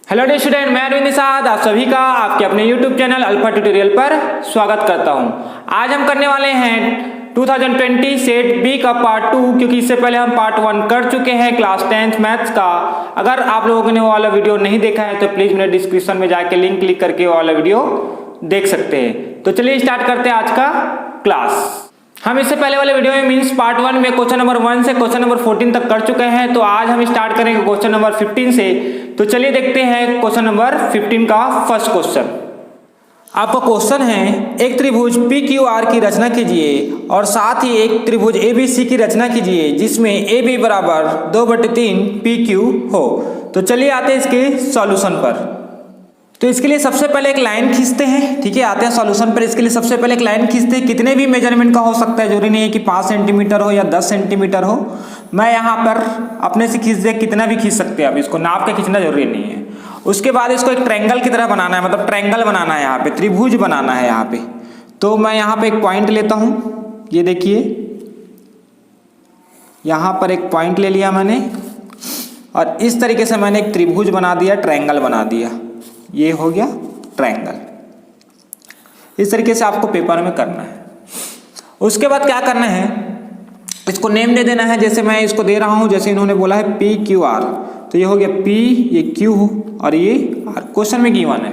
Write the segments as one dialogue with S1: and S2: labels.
S1: Hello day student, मैं अरविंद निषाद आप सभी का आपके अपने YouTube चैनल अल्फा ट्यूटोरियल पर स्वागत करता हूं। आज हम करने वाले हैं 2020 सेट बी का पार्ट 2, क्योंकि इससे पहले हम पार्ट 1 कर चुके हैं क्लास 10th मैथ्स का। अगर आप लोगों ने वो वाला वीडियो नहीं देखा है तो प्लीज़ मेरे डिस्क्रिप्शन में जाके लिंक क्लिक करके वो वाला वीडियो देख सकते हैं। तो चलिए स्टार्ट करते हैं आज का क्लास। हम इससे पहले वाले वीडियो में मीन्स पार्ट 1 में क्वेश्चन नंबर 1 से क्वेश्चन नंबर 14 तक कर चुके हैं। तो आज हम स्टार्ट करेंगे क्वेश्चन नंबर 15 से। तो चलिए देखते हैं क्वेश्चन नंबर 15 का फर्स्ट क्वेश्चन। आपका क्वेश्चन है, एक त्रिभुज पी क्यू आर की रचना कीजिए और साथ ही एक त्रिभुज ए बी सी की रचना कीजिए जिसमें ए बी बराबर 2/3 पी क्यू हो। तो चलिए आते हैं इसके सॉल्यूशन पर। तो इसके लिए सबसे पहले एक लाइन खींचते हैं। ठीक है, आते हैं सॉल्यूशन पर। इसके लिए सबसे पहले एक लाइन खींचते हैं। कितने भी मेजरमेंट का हो सकता है, जरूरी नहीं है कि 5 सेंटीमीटर हो या 10 सेंटीमीटर हो। मैं यहाँ पर अपने से खींच दे, कितना भी खींच सकते हैं। अब इसको नाप के खींचना जरूरी नहीं है। उसके बाद इसको एक ट्रायंगल की तरह बनाना है, मतलब ट्रायंगल बनाना है, यहाँ पे त्रिभुज बनाना है यहाँ पे। तो मैं यहाँ पे एक पॉइंट लेता हूँ, ये देखिए यहाँ पर एक पॉइंट ले लिया मैंने और इस तरीके से मैंने एक त्रिभुज बना दिया, ट्रायंगल बना दिया। ये हो गया ट्रायंगल। इस तरीके से आपको पेपर में करना है। उसके बाद क्या करना है, इसको नेम दे देना है। जैसे मैं इसको दे रहा हूं, जैसे इन्होंने बोला है पी क्यू आर, तो ये हो गया पी, ये क्यू और ये आर। क्वेश्चन में गिवन है।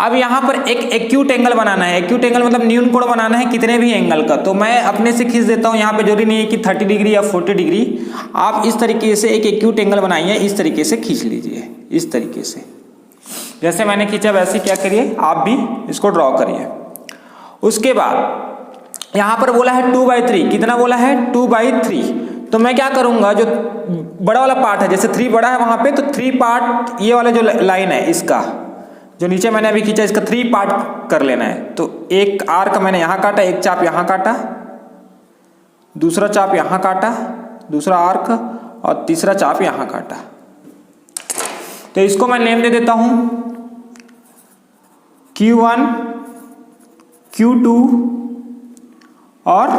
S1: अब यहां पर एक एक्यूट एंगल बनाना है। एक्यूट एंगल मतलब न्यून कोण बनाना है कितने भी एंगल का। तो मैं अपने से खींच देता हूं। यहाँ पे जरूरी नहीं है कि 30 डिग्री या 40 डिग्री। आप इस तरीके से एक एक्यूट एंगल बनाइए, इस तरीके से खींच लीजिए, इस तरीके से जैसे मैंने खींचा वैसे क्या करिए, आप भी इसको ड्रॉ करिए। उसके बाद यहाँ पर बोला है 2/3, कितना बोला है 2/3। तो मैं क्या करूंगा, जो बड़ा वाला पार्ट है, जैसे 3 बड़ा है वहां पे, तो 3 पार्ट ये वाला जो लाइन है इसका, जो नीचे मैंने अभी खींचा, इसका 3 पार्ट कर लेना है। तो एक आर्क मैंने यहाँ काटा, एक चाप यहाँ काटा, दूसरा चाप यहाँ काटा, दूसरा आर्क और तीसरा चाप यहाँ काटा। तो इसको मैं नेम दे देता हूं Q1, Q2 और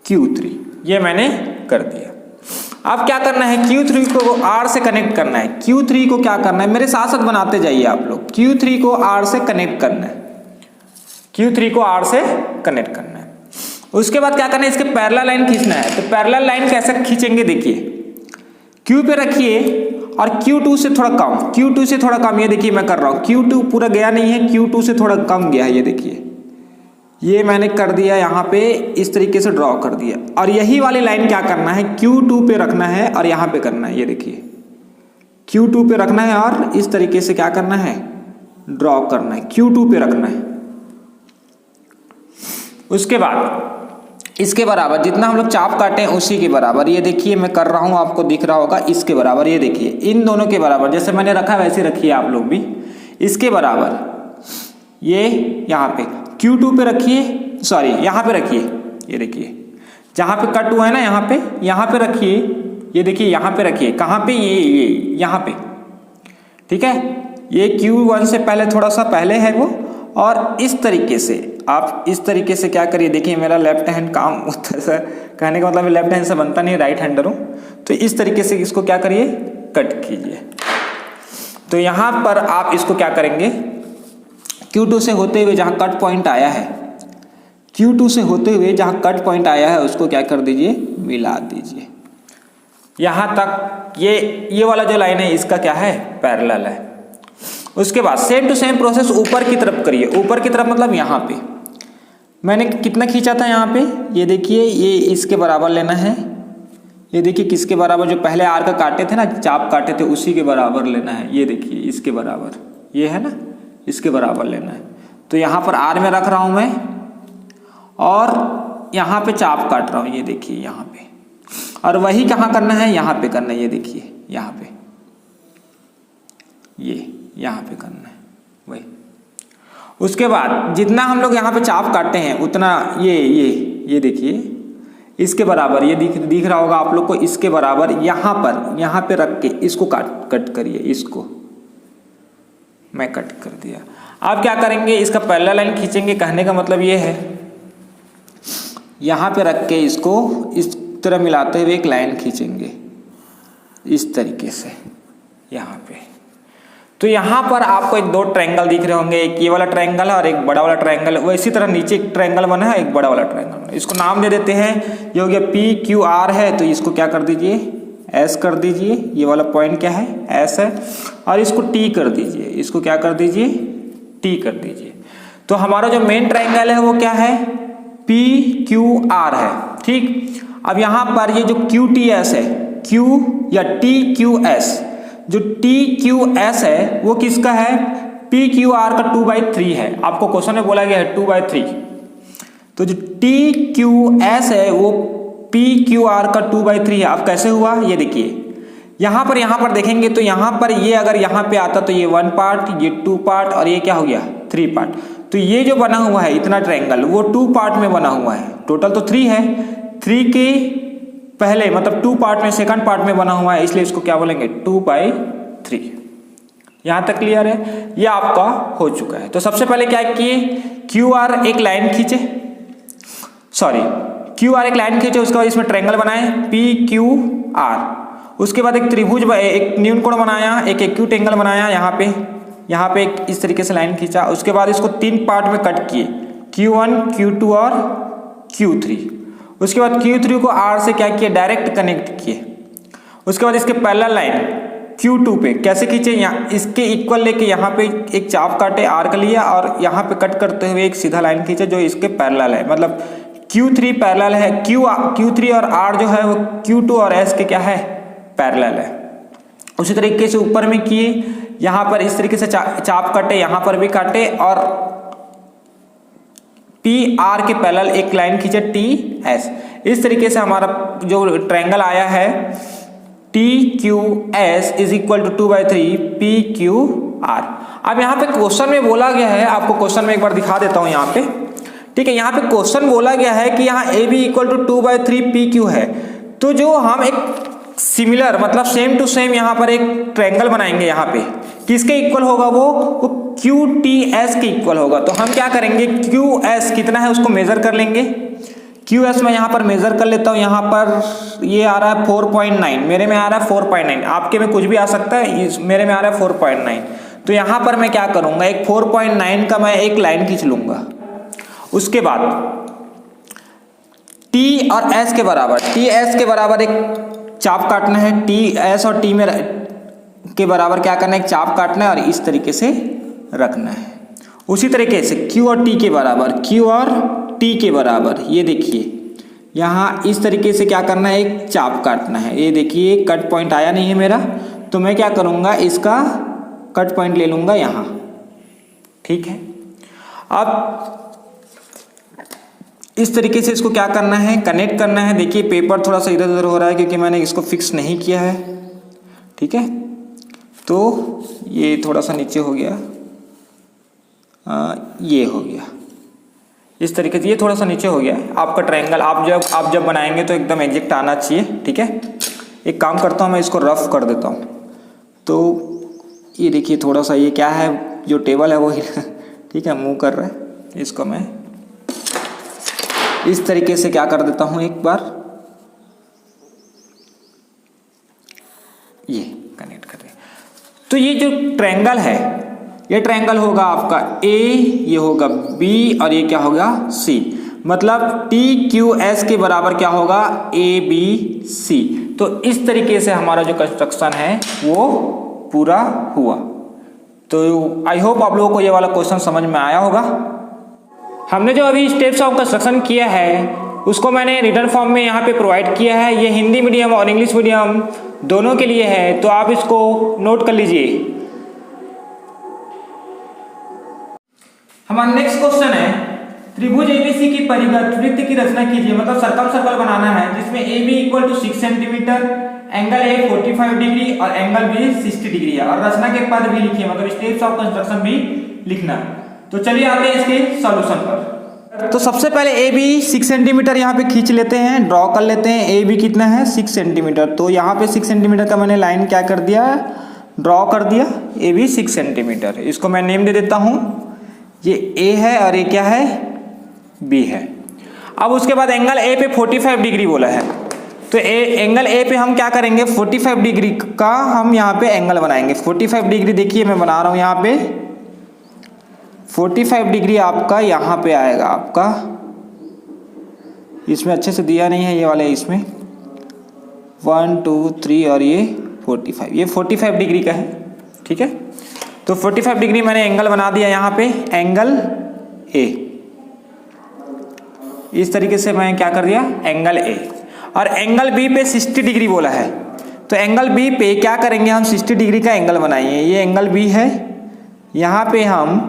S1: Q3। ये मैंने कर दिया। अब क्या करना है, Q3 को R से कनेक्ट करना है। Q3 को क्या करना है, मेरे साथ साथ बनाते जाइए आप लोग। Q3 को R से कनेक्ट करना है। Q3 को R से कनेक्ट करना है। उसके बाद क्या करना है, इसके पैरेलल लाइन खींचना है। तो पैरेलल लाइन कैसे खींचेंगे, देखिए Q पे रखिए और Q2 से थोड़ा कम, Q2 से थोड़ा कम। ये देखिए मैं कर रहा हूँ, Q2 पूरा गया नहीं है, Q2 से थोड़ा कम गया है। ये देखिए, ये मैंने कर दिया, यहाँ पे इस तरीके से ड्रॉ कर दिया। और यही वाली लाइन क्या करना है, Q2 पे रखना है और यहाँ पे करना है। ये देखिए Q2 पे रखना है और इस तरीके से क्या करना है, ड्रॉ करना है, Q2 पे रखना है। उसके बाद इसके बराबर जितना हम लोग चाप काटे हैं उसी के बराबर, ये देखिए मैं कर रहा हूं, आपको दिख रहा होगा, इसके बराबर। ये देखिए इन दोनों के बराबर, जैसे मैंने रखा वैसे रखिए आप लोग भी, इसके बराबर। ये यहाँ पे Q2 पे रखिए, सॉरी यहाँ पे रखिए। ये देखिए जहाँ पे कट हुआ है ना, यहाँ पे रखिए। ये देखिए यहाँ पे रखिए, कहाँ पे, ये यहाँ पे। ठीक है, ये Q1 से पहले थोड़ा सा पहले है वो। और इस तरीके से आप इस तरीके से क्या करिए, देखिए मेरा लेफ्ट हैंड काम कहने का मतलब लेफ्ट हैंड से बनता नहीं, राइट हैंडर हूँ। तो इस तरीके से इसको क्या करिए, कट कीजिए। तो यहाँ पर आप इसको क्या करेंगे, Q2 से होते हुए जहाँ कट पॉइंट आया है, Q2 से होते हुए जहाँ कट पॉइंट आया है उसको क्या कर दीजिए, मिला दीजिए। यहाँ तक ये वाला जो लाइन है इसका क्या है, पैरेलल है। उसके बाद सेम टू सेम प्रोसेस ऊपर की तरफ करिए। ऊपर की तरफ मतलब यहाँ पे मैंने कितना खींचा था, यहाँ पे ये देखिए, ये इसके बराबर लेना है। ये देखिए किसके बराबर, जो पहले आर्क काटे थे ना, चाप काटे थे, उसी के बराबर लेना है। ये देखिए इसके बराबर, ये है ना, इसके बराबर लेना है। तो यहाँ पर आर में रख रहा हूँ मैं और यहाँ पे चाप काट रहा हूँ। ये देखिए यहाँ पे, और वही कहाँ करना है, यहाँ पे करना है। ये देखिए यहाँ पे, ये यहाँ पे करना है वही। उसके बाद जितना हम लोग यहाँ पे चाप काटते हैं उतना ये देखिए इसके बराबर, ये दिख रहा होगा आप लोग को, इसके बराबर यहाँ पे रख के इसको कट करिए। इसको मैं कट कर दिया। आप क्या करेंगे, इसका पैरेलल लाइन खींचेंगे। कहने का मतलब ये है, यहाँ पे रख के इसको इस तरह मिलाते हुए एक लाइन खींचेंगे इस तरीके से। यहाँ पे। तो यहाँ पर आपको एक दो ट्रायंगल दिख रहे होंगे, एक ये वाला ट्रायंगल है और एक बड़ा वाला ट्रायंगल है। वो इसी तरह नीचे एक ट्रायंगल बना है, एक बड़ा वाला ट्रायंगल बना है। इसको नाम दे देते हैं, ये हो गया PQR है, तो इसको क्या कर दीजिए S कर दीजिए। ये वाला पॉइंट क्या है S है, और इसको T कर दीजिए, इसको क्या कर दीजिए T कर दीजिए। तो हमारा जो मेन ट्रायंगल है वो क्या है PQR है, ठीक। अब यहाँ पर ये जो QTS है, Q या TQS, जो TQS है वो किसका है PQR का 2/3 है। आपको क्वेश्चन में बोला गया है 2/3, तो जो TQS है वो PQR का 2/3 है। अब कैसे हुआ ये देखिए, यहाँ पर देखेंगे तो यहाँ पर ये अगर यहाँ पे आता तो ये 1 पार्ट, ये 2 पार्ट और ये क्या हो गया 3 पार्ट। तो ये जो बना हुआ है इतना ट्रायंगल वो 2 पार्ट में बना हुआ है। टोटल तो 3 है, 3 के पहले मतलब 2 पार्ट में सेकंड पार्ट में बना हुआ है, इसलिए इसको क्या बोलेंगे 2/3। यहाँ तक क्लियर है, ये आपका हो चुका है। तो सबसे पहले क्या किए QR एक लाइन खींचे, QR एक लाइन खींचे, उसके बाद इसमें ट्रायंगल बनाए PQR। उसके बाद एक त्रिभुज, एक न्यूनकोण बनाया, एक एक्यूट एंगल बनाया, यहाँ पे एक इस तरीके से लाइन खींचा। उसके बाद इसको 3 पार्ट में कट किए, Q1, Q2 और Q3। उसके बाद Q3 को R से क्या किए डायरेक्ट कनेक्ट किए। उसके बाद इसके पैरेलल लाइन Q2 पे कैसे खींचे, यहाँ इसके इक्वल लेके यहाँ पे एक चाप काटे आर्क लिया और यहाँ पे कट करते हुए एक सीधा लाइन खींचे जो इसके पैरेलल है, मतलब Q3 पैरेलल है, Q3 और R जो है वो Q2 और S के क्या है पैरेलल है। उसी तरीके से ऊपर में किए, यहाँ पर इस तरीके से चाप काटे, यहाँ पर भी काटे और PR के पैरेलल एक लाइन खींचे TS। इस तरीके से हमारा जो ट्रायंगल आया है TQS is equal to 2/3 PQR। अब यहाँ पे क्वेश्चन में बोला गया है, आपको क्वेश्चन में एक बार दिखा देता हूँ यहाँ पे, ठीक है। यहाँ पे क्वेश्चन बोला गया है कि यहाँ AB इक्वल टू 2/3 PQ है। तो जो हम एक सिमिलर मतलब सेम टू सेम यहाँ पर एक ट्रायंगल बनाएंगे, यहाँ पे किसके इक्वल होगा वो QTS के इक्वल होगा। तो हम क्या करेंगे QS कितना है उसको मेजर कर लेंगे। QS मैं यहाँ पर मेजर कर लेता हूँ, यहाँ पर ये आ रहा है 4.9, मेरे में आ रहा है 4.9, आपके में कुछ भी आ सकता है, मेरे में आ रहा है 4.9। तो यहाँ पर मैं क्या करूँगा, एक 4.9 का मैं एक लाइन खींच लूँगा। उसके बाद T और S के बराबर, TS के बराबर एक चाप काटना है, TS और T में के बराबर क्या करना है एक चाप काटना है और इस तरीके से रखना है। उसी तरीके से Q और T के बराबर, Q और T के बराबर, ये देखिए यहाँ इस तरीके से क्या करना है एक चाप काटना है। ये देखिए कट पॉइंट आया नहीं है मेरा, तो मैं क्या करूँगा इसका कट पॉइंट ले लूँगा यहाँ, ठीक है। अब इस तरीके से इसको क्या करना है कनेक्ट करना है। देखिए पेपर थोड़ा सा इधर उधर हो रहा है क्योंकि मैंने इसको फिक्स नहीं किया है, ठीक है। तो ये थोड़ा सा नीचे हो गया, ये हो गया इस तरीके से, ये थोड़ा सा नीचे हो गया आपका ट्रायंगल। आप जब बनाएंगे तो एकदम एग्जैक्ट आना चाहिए, ठीक है। एक काम करता हूँ मैं इसको रफ कर देता हूँ। तो ये देखिए थोड़ा सा ये क्या है जो टेबल है वो ठीक है मूव कर रहा है, इसको मैं इस तरीके से क्या कर देता हूँ एक बार, ये कनेक्ट कर दे। तो ये जो ट्रायंगल है ये ट्रायंगल होगा आपका A, ये होगा B और ये क्या होगा C, मतलब TQS के बराबर क्या होगा ABC। तो इस तरीके से हमारा जो कंस्ट्रक्शन है वो पूरा हुआ। तो आई होप आप लोगों को ये वाला क्वेश्चन समझ में आया होगा। हमने जो अभी स्टेप्स ऑफ कंस्ट्रक्शन किया है उसको मैंने रिटन फॉर्म में यहाँ पे प्रोवाइड किया है। ये हिंदी मीडियम और इंग्लिश मीडियम दोनों के लिए है, तो आप इसको नोट कर लीजिए। हमारा नेक्स्ट क्वेश्चन है त्रिभुज ABC की परिगत वृत्त की रचना कीजिए, मतलब सर्कल बनाना है जिसमें AB इक्वल टू 6 सेंटीमीटर, एंगल A 45 डिग्री और एंगल B 60 डिग्री है, और रचना के पद भी लिखिए, मतलब स्टेप्स ऑफ कंस्ट्रक्शन भी लिखना। तो चलिए आते हैं इसके सॉल्यूशन पर। तो सबसे पहले AB 6 सेंटीमीटर यहाँ पे खींच लेते हैं, ड्रॉ कर लेते हैं। AB कितना है 6 सेंटीमीटर, तो यहाँ पे 6 सेंटीमीटर का मैंने लाइन क्या कर दिया ड्रॉ कर दिया, AB 6 सेंटीमीटर। इसको मैं नेम दे देता हूँ, ये A है और ये क्या है B है। अब उसके बाद एंगल A पे 45 डिग्री बोला है, तो एंगल ए पे हम क्या करेंगे, 45 डिग्री का हम यहाँ पे एंगल बनाएंगे। 45 डिग्री देखिए मैं बना रहा हूँ यहाँ पे, 45 डिग्री आपका यहाँ पे आएगा आपका, इसमें अच्छे से दिया नहीं है ये वाले, इसमें 1 2 3 और ये 45, ये 45 डिग्री का है। ठीक है, तो 45 डिग्री मैंने एंगल बना दिया यहाँ पे, एंगल ए। इस तरीके से मैं क्या कर दिया, एंगल ए। और एंगल बी पे 60 डिग्री बोला है, तो एंगल बी पे क्या करेंगे हम, 60 डिग्री का एंगल बनाएंगे। ये एंगल बी है, यहाँ पे हम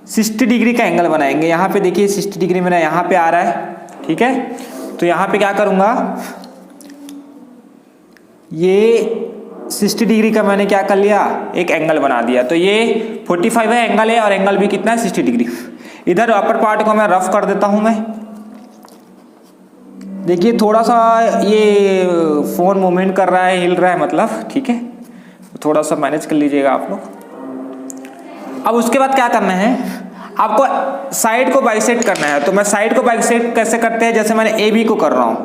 S1: 60 डिग्री का एंगल बनाएंगे। यहाँ पे देखिए 60 डिग्री मेरा यहाँ पे आ रहा है। ठीक है, तो यहाँ पे क्या करूँगा, ये 60 डिग्री का मैंने क्या कर लिया, एक एंगल बना दिया। तो ये 45 है एंगल है, और एंगल भी कितना है, 60 डिग्री। इधर अपर पार्ट को मैं रफ कर देता हूं मैं। देखिए थोड़ा सा ये फोन मूवमेंट कर रहा है, हिल रहा है मतलब, ठीक है, थोड़ा सा मैनेज कर लीजिएगा आप लोग। अब उसके बाद क्या करना है, आपको साइड को बाइसेक्ट करना है। तो मैं साइड को बाइसेक्ट कैसे करते हैं, जैसे मैंने ए बी को कर रहा हूं,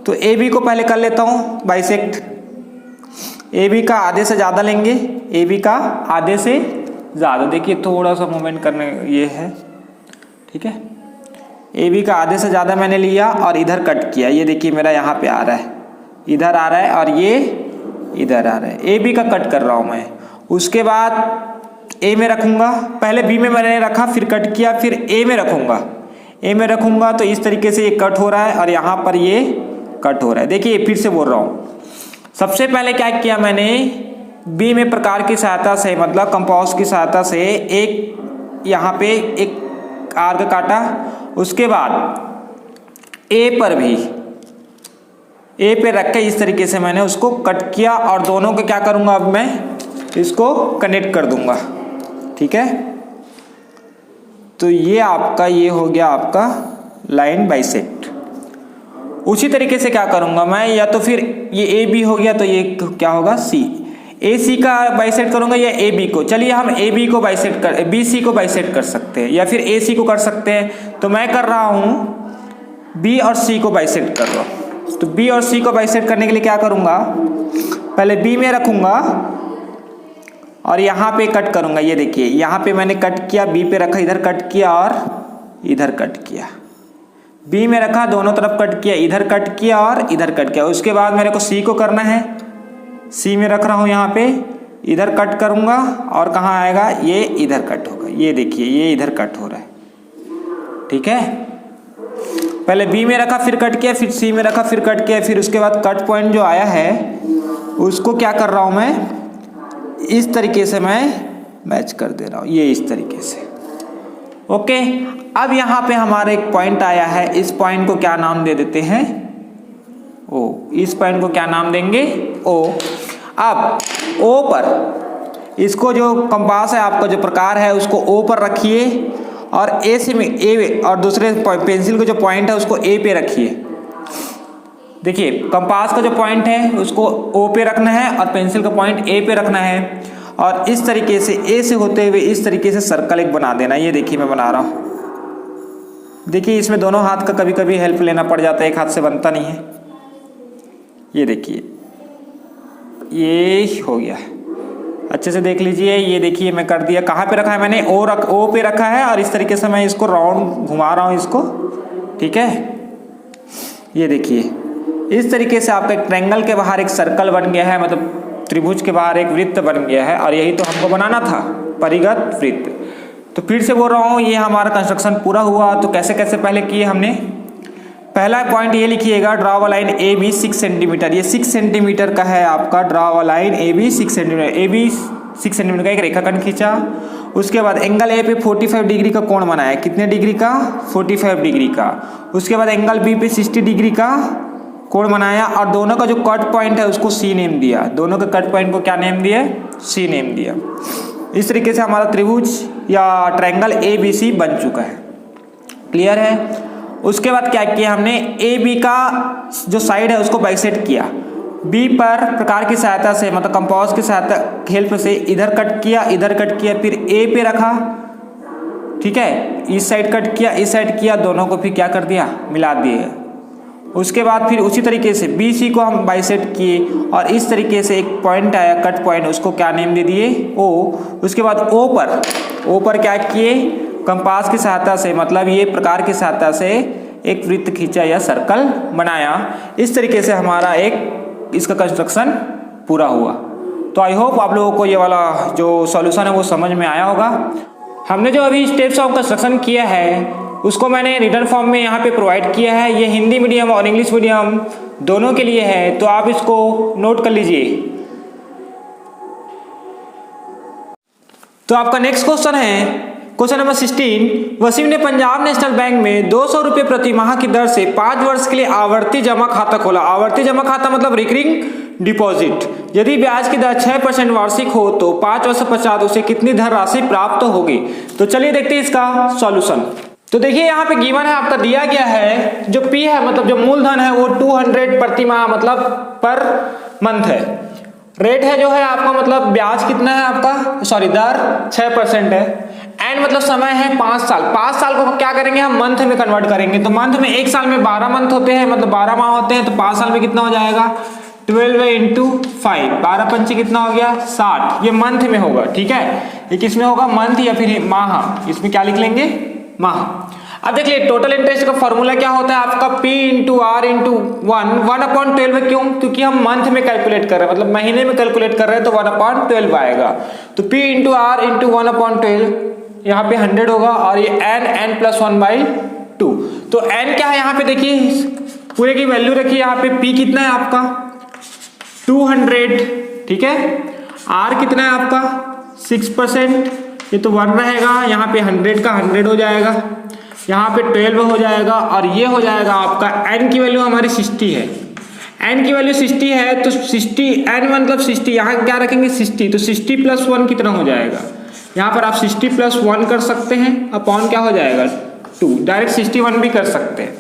S1: तो ए बी को पहले कर लेता हूं बाइसेक्ट। ए बी का आधे से ज़्यादा लेंगे, ए बी का आधे से ज़्यादा, देखिए थोड़ा सा मूवमेंट करने ये है। ठीक है, ए बी का आधे से ज़्यादा मैंने लिया और इधर कट किया। ये देखिए मेरा यहाँ पे आ रहा है, इधर आ रहा है, और ये इधर आ रहा है। ए बी का कट कर रहा हूँ मैं। उसके बाद ए में रखूँगा, पहले बी में मैंने रखा, फिर कट किया, फिर ए में रखूँगा। ए में रखूँगा तो इस तरीके से ये कट हो रहा है, और यहाँ पर ये कट हो रहा है। देखिए फिर से बोल रहा हूँ, सबसे पहले क्या किया मैंने, बी में प्रकार की सहायता से, मतलब कंपास की सहायता से एक यहाँ पे एक आर्क काटा। उसके बाद ए पर भी, ए पे रख के इस तरीके से मैंने उसको कट किया, और दोनों को क्या करूँगा, अब मैं इसको कनेक्ट कर दूंगा। ठीक है, तो ये आपका ये हो गया आपका लाइन बाइसेक्ट। उसी तरीके से क्या करूंगा मैं, या तो फिर ये ए बी हो गया, तो ये क्या होगा, सी, ए सी का बाइसेक्ट करूंगा, या ए बी को। चलिए हम ए बी को बाइसेक्ट कर, बी सी को बाइसेक्ट कर सकते हैं, या फिर ए सी को कर सकते हैं। तो मैं कर रहा हूं बी और सी को बाइसेक्ट कर रहा हूं। तो बी और सी को बाइसेक्ट करने के लिए क्या करूंगा, पहले बी में रखूंगा और यहाँ पे कट करूंगा। ये देखिए यहाँ पे मैंने कट किया, बी पे रखा, इधर कट किया और इधर कट किया। बी में रखा, दोनों तरफ कट किया, इधर कट किया और इधर कट किया। उसके बाद मेरे को सी को करना है, सी में रख रहा हूँ यहाँ पे, इधर कट करूँगा और कहाँ आएगा, ये इधर कट होगा। ये देखिए ये इधर कट हो रहा है। ठीक है, पहले बी में रखा, फिर कट किया, फिर सी में रखा, फिर कट किया, फिर उसके बाद कट पॉइंट जो आया है उसको क्या कर रहा हूँ मैं, इस तरीके से मैं मैच कर दे रहा हूँ, ये इस तरीके से। ओके, अब यहाँ पे हमारा एक पॉइंट आया है, इस पॉइंट को क्या नाम दे देते हैं, ओ। इस पॉइंट को क्या नाम देंगे, ओ। अब ओ पर इसको जो कंपास है आपका, जो प्रकार है, उसको ओ पर रखिए और ए से में ए, और दूसरे पेंसिल को जो पॉइंट है उसको ए पे रखिए। देखिए कंपास का जो पॉइंट है उसको ओ पे रखना है और पेंसिल का पॉइंट ए पे रखना है, और इस तरीके से ए से होते हुए इस तरीके से सर्कल एक बना देना। ये देखिए मैं बना रहा हूँ। देखिए इसमें दोनों हाथ का कभी कभी हेल्प लेना पड़ जाता है, एक हाथ से बनता नहीं है। ये देखिए ये हो गया, अच्छे से देख लीजिए। ये देखिए मैं कर दिया, कहाँ पे रखा है मैंने, ओ पे रखा है, और इस तरीके से मैं इसको राउंड घुमा रहा हूँ इसको। ठीक है, ये देखिए इस तरीके से आपका एक ट्रायंगल के बाहर एक सर्कल बन गया है, मतलब त्रिभुज के बाहर एक वृत्त बन गया है, और यही तो हमको बनाना था, परिगत वृत्त। तो फिर से बोल रहा हूँ, ये हमारा कंस्ट्रक्शन पूरा हुआ। तो कैसे कैसे पहले किए हमने, पहला पॉइंट ये लिखिएगा, draw a line A B 6 centimetre. ये 6 सेंटीमीटर का है आपका, draw a line A B 6 centimetre. A B 6 centimetre का एक रेखाखंड खींचा। उसके बाद एंगल ए पे 45 डिग्री का कोण बनाया। कितने डिग्री का, 45 डिग्री का। उसके बाद एंगल बी पे 60 डिग्री का कोण बनाया, और दोनों का जो कट पॉइंट है उसको सी नेम दिया। दोनों के कट पॉइंट को क्या नेम दिया, सी नेम दिया। इस तरीके से हमारा त्रिभुज या ट्रायंगल ए बी सी बन चुका है। क्लियर है। उसके बाद क्या किया हमने, ए बी का जो साइड है उसको बाइसेक्ट किया। बी पर प्रकार की सहायता से, मतलब कंपास की सहायता हेल्प से इधर कट किया, इधर कट किया, फिर ए पे रखा। ठीक है, इस साइड कट किया, इस साइड किया, दोनों को फिर क्या कर दिया, मिला दिए। उसके बाद फिर उसी तरीके से BC को हम बाइसेक्ट किए और इस तरीके से एक पॉइंट आया कट पॉइंट, उसको क्या नेम दे दिए O। उसके बाद O पर क्या किए, कंपास की सहायता से मतलब ये प्रकार की सहायता से एक वृत्त खींचा या सर्कल बनाया। इस तरीके से हमारा एक इसका कंस्ट्रक्शन पूरा हुआ। तो आई होप आप लोगों को ये वाला जो सॉल्यूशन है वो समझ में आया होगा। हमने जो अभी स्टेप्स ऑफ कंस्ट्रक्शन किया है उसको मैंने रिटन फॉर्म में यहाँ पे प्रोवाइड किया है। ये हिंदी मीडियम और इंग्लिश मीडियम दोनों के लिए है, तो आप इसको नोट कर लीजिए। तो आपका नेक्स्ट क्वेश्चन है क्वेश्चन नंबर 16। वसीम ने पंजाब नेशनल बैंक में 200 रुपये प्रति माह की दर से 5 वर्ष के लिए आवर्ती जमा खाता खोला। आवर्ती जमा खाता मतलब रिकरिंग डिपॉजिट। यदि ब्याज की दर 6% वार्षिक हो तो 5 वर्ष पश्चात उसे कितनी धन राशि प्राप्त होगी। तो चलिए देखते हैं इसका सॉल्यूशन। तो देखिए यहाँ पे गिवन है, आपका दिया गया है जो P है मतलब जो मूलधन है वो 200 प्रति माह मतलब पर मंथ है। रेट है जो है आपका मतलब ब्याज कितना है आपका, सॉरी दर 6% है। एंड मतलब समय है 5 साल। 5 साल को क्या करेंगे हम मंथ में कन्वर्ट करेंगे। तो मंथ में एक साल में 12 मंथ होते हैं मतलब 12 माह होते हैं। तो 5 साल में कितना हो जाएगा 12 इंटू 5, 12 पंची कितना हो गया 60। ये मंथ में होगा, ठीक है। ये किसमें होगा मंथ या फिर माह, इसमें क्या लिख लेंगे माह। अब देख लिए टोटल इंटरेस्ट का फॉर्मूला क्या होता है आपका P इंटू R इंटू 1/12। क्यों, क्योंकि हम मंथ में कैलकुलेट कर रहे हैं मतलब महीने में कैलकुलेट कर रहे हैं तो 1/12 आएगा। तो P इंटू R इंटू 1/12 यहाँ पे 100 होगा और ये n प्लस 1/2। तो n क्या है यहाँ पे देखिए पूरे की वैल्यू रखिए। यहाँ पे P कितना है आपका 200, ठीक है। R कितना है आपका 6%, ये तो 1 रहेगा। यहाँ पे 100 का 100 हो जाएगा, यहाँ पे 12 हो जाएगा और ये हो जाएगा आपका n की वैल्यू हमारी 60 है। n की वैल्यू 60 है तो 60 n मतलब 60, यहाँ क्या रखेंगे 60। तो 60 प्लस 1 कितना हो जाएगा, यहाँ पर आप 60 प्लस 1 कर सकते हैं अपॉन क्या हो जाएगा 2। डायरेक्ट 61 भी कर सकते हैं,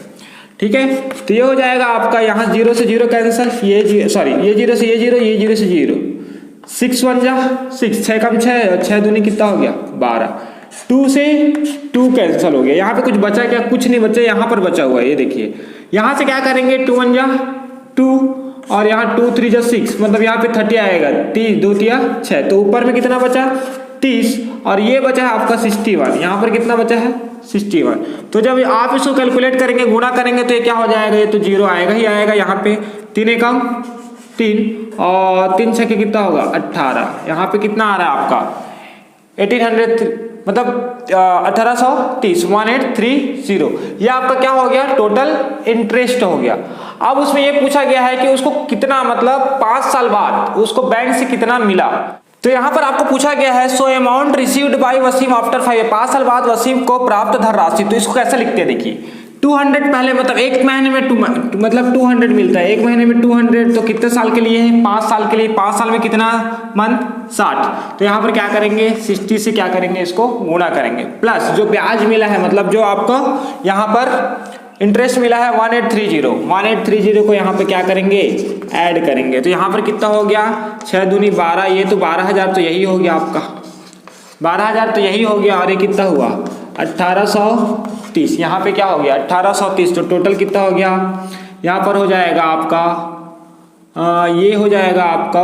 S1: ठीक है। तो ये हो जाएगा आपका यहाँ 0 से 0 कैंसिल, ये सॉरी ये 0 से ये 0, ये 0 से 0, 6 1 जा 6, 6 कम 6 और 6 दूनी कितना हो गया 12। 2 से 2 कैंसिल हो गया। यहाँ पे कुछ बचा क्या, कुछ नहीं बचा, यहाँ पर बचा हुआ है ये देखिए। यहाँ से क्या करेंगे 2 1 जा 2 और यहाँ 2 3 जा 6 मतलब यहाँ पे 30 आएगा, 3 2 3 6। तो ऊपर में कितना बचा 30 और ये बचा है आपका 61। यहाँ पर कितना बचा है 61। तो जब आप इसको कैलकुलेट करेंगे गुणा करेंगे तो ये क्या हो जाएगा, ये तो 0 आएगा ही आएगा। यहाँ पे 3 एकम 3 और 3 6 कितना होगा 18। यहाँ पे कितना आ रहा है आपका 1800 मतलब 1830 1830। ये आपका क्या हो गया टोटल इंटरेस्ट हो गया। अब उसमें ये पूछा गया है कि उसको कितना मतलब 5 साल बाद उसको बैंक से कितना मिला। तो यहाँ पर आपको पूछा गया है so amount received by Wasim after 5 साल बाद वसीम को प्राप्त धन राशि। तो इसको कैसे लिखते हैं देखिए 200 पहले मतलब एक महीने में मतलब 200 मिलता है, एक महीने में 200। तो कितने साल के लिए है 5 साल के लिए। 5 साल में कितना मंथ 60। तो यहाँ पर क्या करेंगे 60 से क्या करेंगे इसको गुणा करेंगे प्लस जो ब्याज मिला है मतलब जो आपको यहाँ पर इंटरेस्ट मिला है 1830 को यहाँ पे क्या करेंगे ऐड करेंगे। तो यहाँ पर कितना हो गया 6 दूनी 12, ये तो 12,000 तो यही हो गया आपका 12,000 तो यही हो गया और ये कितना हुआ 1830। यहाँ पे क्या हो गया 1830। तो टोटल कितना हो गया यहाँ पर हो जाएगा आपका ये हो जाएगा आपका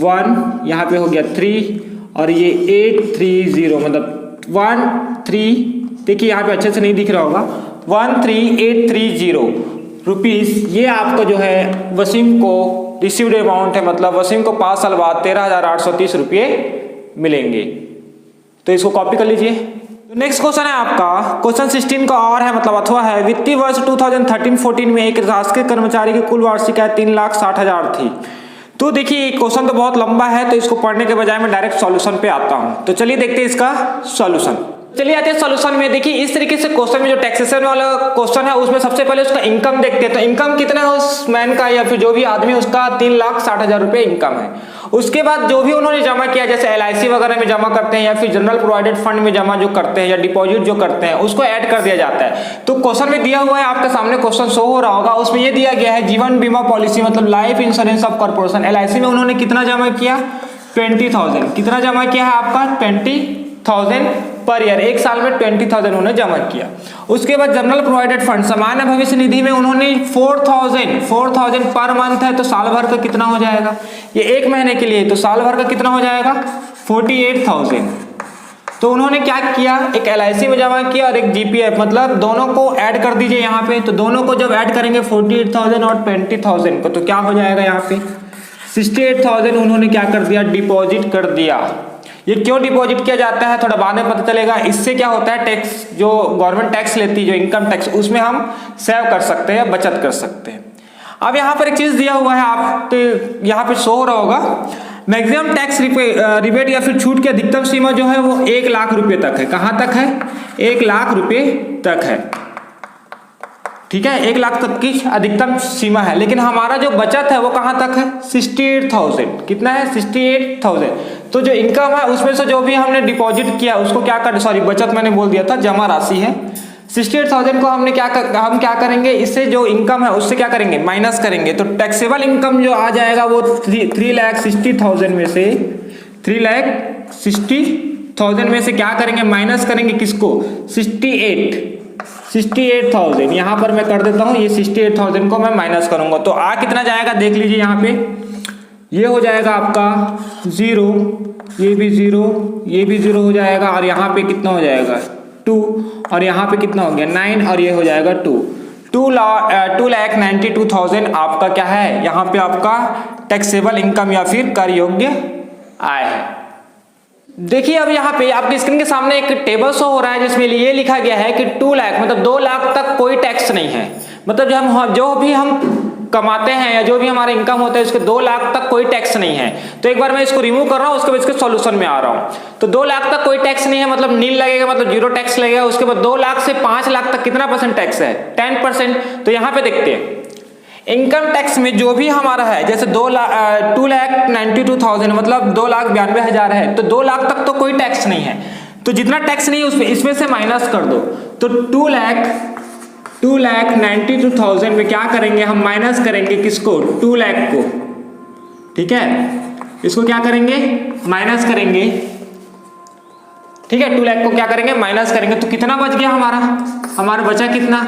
S1: 1, यहाँ पे हो गया 3 और ये 830 मतलब 13। देखिए यहाँ पे अच्छे से नहीं दिख रहा होगा 13830 रुपीज़। ये आपका जो है वसीम को रिसीव्ड अमाउंट है मतलब वसीम को 5 साल बाद 13,830 रुपये मिलेंगे। तो इसको कॉपी कर लीजिए। तो नेक्स्ट क्वेश्चन है आपका क्वेश्चन 16 का और है मतलब अथवा है वित्तीय वर्ष 2013-14 में एक शासकीय कर्मचारी की कुल वार्षिक आय 3,60,000 थी। तो देखिए क्वेश्चन तो बहुत लंबा है तो इसको पढ़ने के बजाय मैं डायरेक्ट सॉल्यूशन पे आता हूँ। तो चलिए देखते हैं इसका सॉल्यूशन। चलिए आते हैं सॉल्यूशन में। देखिए इस तरीके से क्वेश्चन में जो टैक्सेशन वाला क्वेश्चन है उसमें सबसे पहले उसका इनकम देखते हैं। तो इनकम कितना है उस मैन का या फिर जो भी आदमी उसका 3,60,000 रुपये इनकम है। उसके बाद जो भी उन्होंने जमा किया जैसे LIC वगैरह में जमा करते हैं या फिर जनरल प्रोवाइडेड फंड में जमा जो करते हैं या डिपॉजिट जो करते हैं उसको ऐड कर दिया जाता है। तो क्वेश्चन में दिया हुआ है आपके सामने क्वेश्चन शो हो रहा होगा, उसमें ये दिया गया है जीवन बीमा पॉलिसी मतलब life insurance of corporation LIC में उन्होंने कितना जमा किया 20,000। कितना जमा किया है आपका 20,000 पर ईयर, एक साल में 20,000 उन्होंने जमा किया। उसके बाद जनरल प्रोवाइडेड फंड, सामान्य भविष्य निधि में उन्होंने 4,000 पर मंथ है, तो साल भर का कितना हो जाएगा, ये एक महीने के लिए, तो साल भर का कितना हो जाएगा 48,000। तो उन्होंने क्या किया, एक LIC में जमा किया और एक GPF, मतलब दोनों को ऐड कर दीजिए यहाँ पे। तो दोनों को जब ऐड करेंगे 48,000 और 20,000 को, तो क्या हो जाएगा यहाँ पे 68,000 उन्होंने क्या कर दिया, डिपॉजिट कर दिया। ये क्यों डिपॉजिट किया जाता है थोड़ा बाद में पता चलेगा। इससे क्या होता है, टैक्स जो गवर्नमेंट टैक्स लेती है, जो इनकम टैक्स, उसमें हम सेव कर सकते हैं, बचत कर सकते हैं। अब यहाँ पर एक चीज दिया हुआ है, आप तो यहाँ पे शो हो रहा होगा, मैक्सिमम टैक्स रिबेट या फिर छूट की अधिकतम सीमा जो है वो 1 लाख रुपए तक है। कहां तक है, 1 लाख रुपए तक है, ठीक है, 1 लाख तक की अधिकतम सीमा है। लेकिन हमारा जो बचत है वो कहां तक है, 68,000। कितना है, 68,000। तो जो इनकम है उसमें से जो भी हमने डिपॉजिट किया उसको क्या कर, सॉरी बचत मैंने बोल दिया था, जमा राशि है 68,000 को हम क्या करेंगे, इससे जो इनकम है उससे क्या करेंगे, माइनस करेंगे। तो टैक्सेबल इनकम जो आ जाएगा वो 3,60,000 में से 3,60,000 में से क्या करेंगे, माइनस करेंगे किसको, 68,000। यहाँ पर मैं कर देता हूँ, ये 68,000 को मैं माइनस करूंगा तो आ कितना जाएगा, देख लीजिए यहाँ पे, ये हो जाएगा आपका 0, ये भी 0, ये भी 0 हो जाएगा, और यहाँ पे कितना हो जाएगा 2, और यहाँ पे कितना हो गया 9, और ये हो जाएगा 2,92,000 आपका क्या है, यहाँ पे आपका टैक्सेबल इनकम या फिर कर योग्य आय है। देखिए अब यहाँ पे आपके स्क्रीन के सामने एक टेबल शो हो रहा है जिसमें ये लिखा गया है कि 2 लाख मतलब 2 लाख तक कोई टैक्स नहीं है। मतलब जो भी हम कमाते हैं या जो भी हमारा इनकम होता है उसके 2 लाख तक कोई टैक्स नहीं है। तो एक बार मैं इसको रिमूव कर रहा हूँ, उसके बाद इसके सॉल्यूशन में आ रहा हूँ। तो 2 लाख तक कोई टैक्स नहीं है, मतलब नील लगेगा, मतलब 0 टैक्स लगेगा। उसके बाद 2 लाख से 5 लाख तक कितना % टैक्स है, 10%। तो यहाँ पे देखते हैं इनकम टैक्स में जो भी हमारा है, जैसे 2,92,000 मतलब 2,92,000 है, तो 2 लाख तक तो कोई टैक्स नहीं है। तो जितना टैक्स नहीं है उसमें इसमें से माइनस कर दो। तो 2,92,000 में क्या करेंगे हम, माइनस करेंगे किसको, 2 लाख को, ठीक है, इसको क्या करेंगे, माइनस करेंगे, ठीक है, 2 लाख को क्या करेंगे, माइनस करेंगे। तो कितना बच गया हमारा बचा कितना,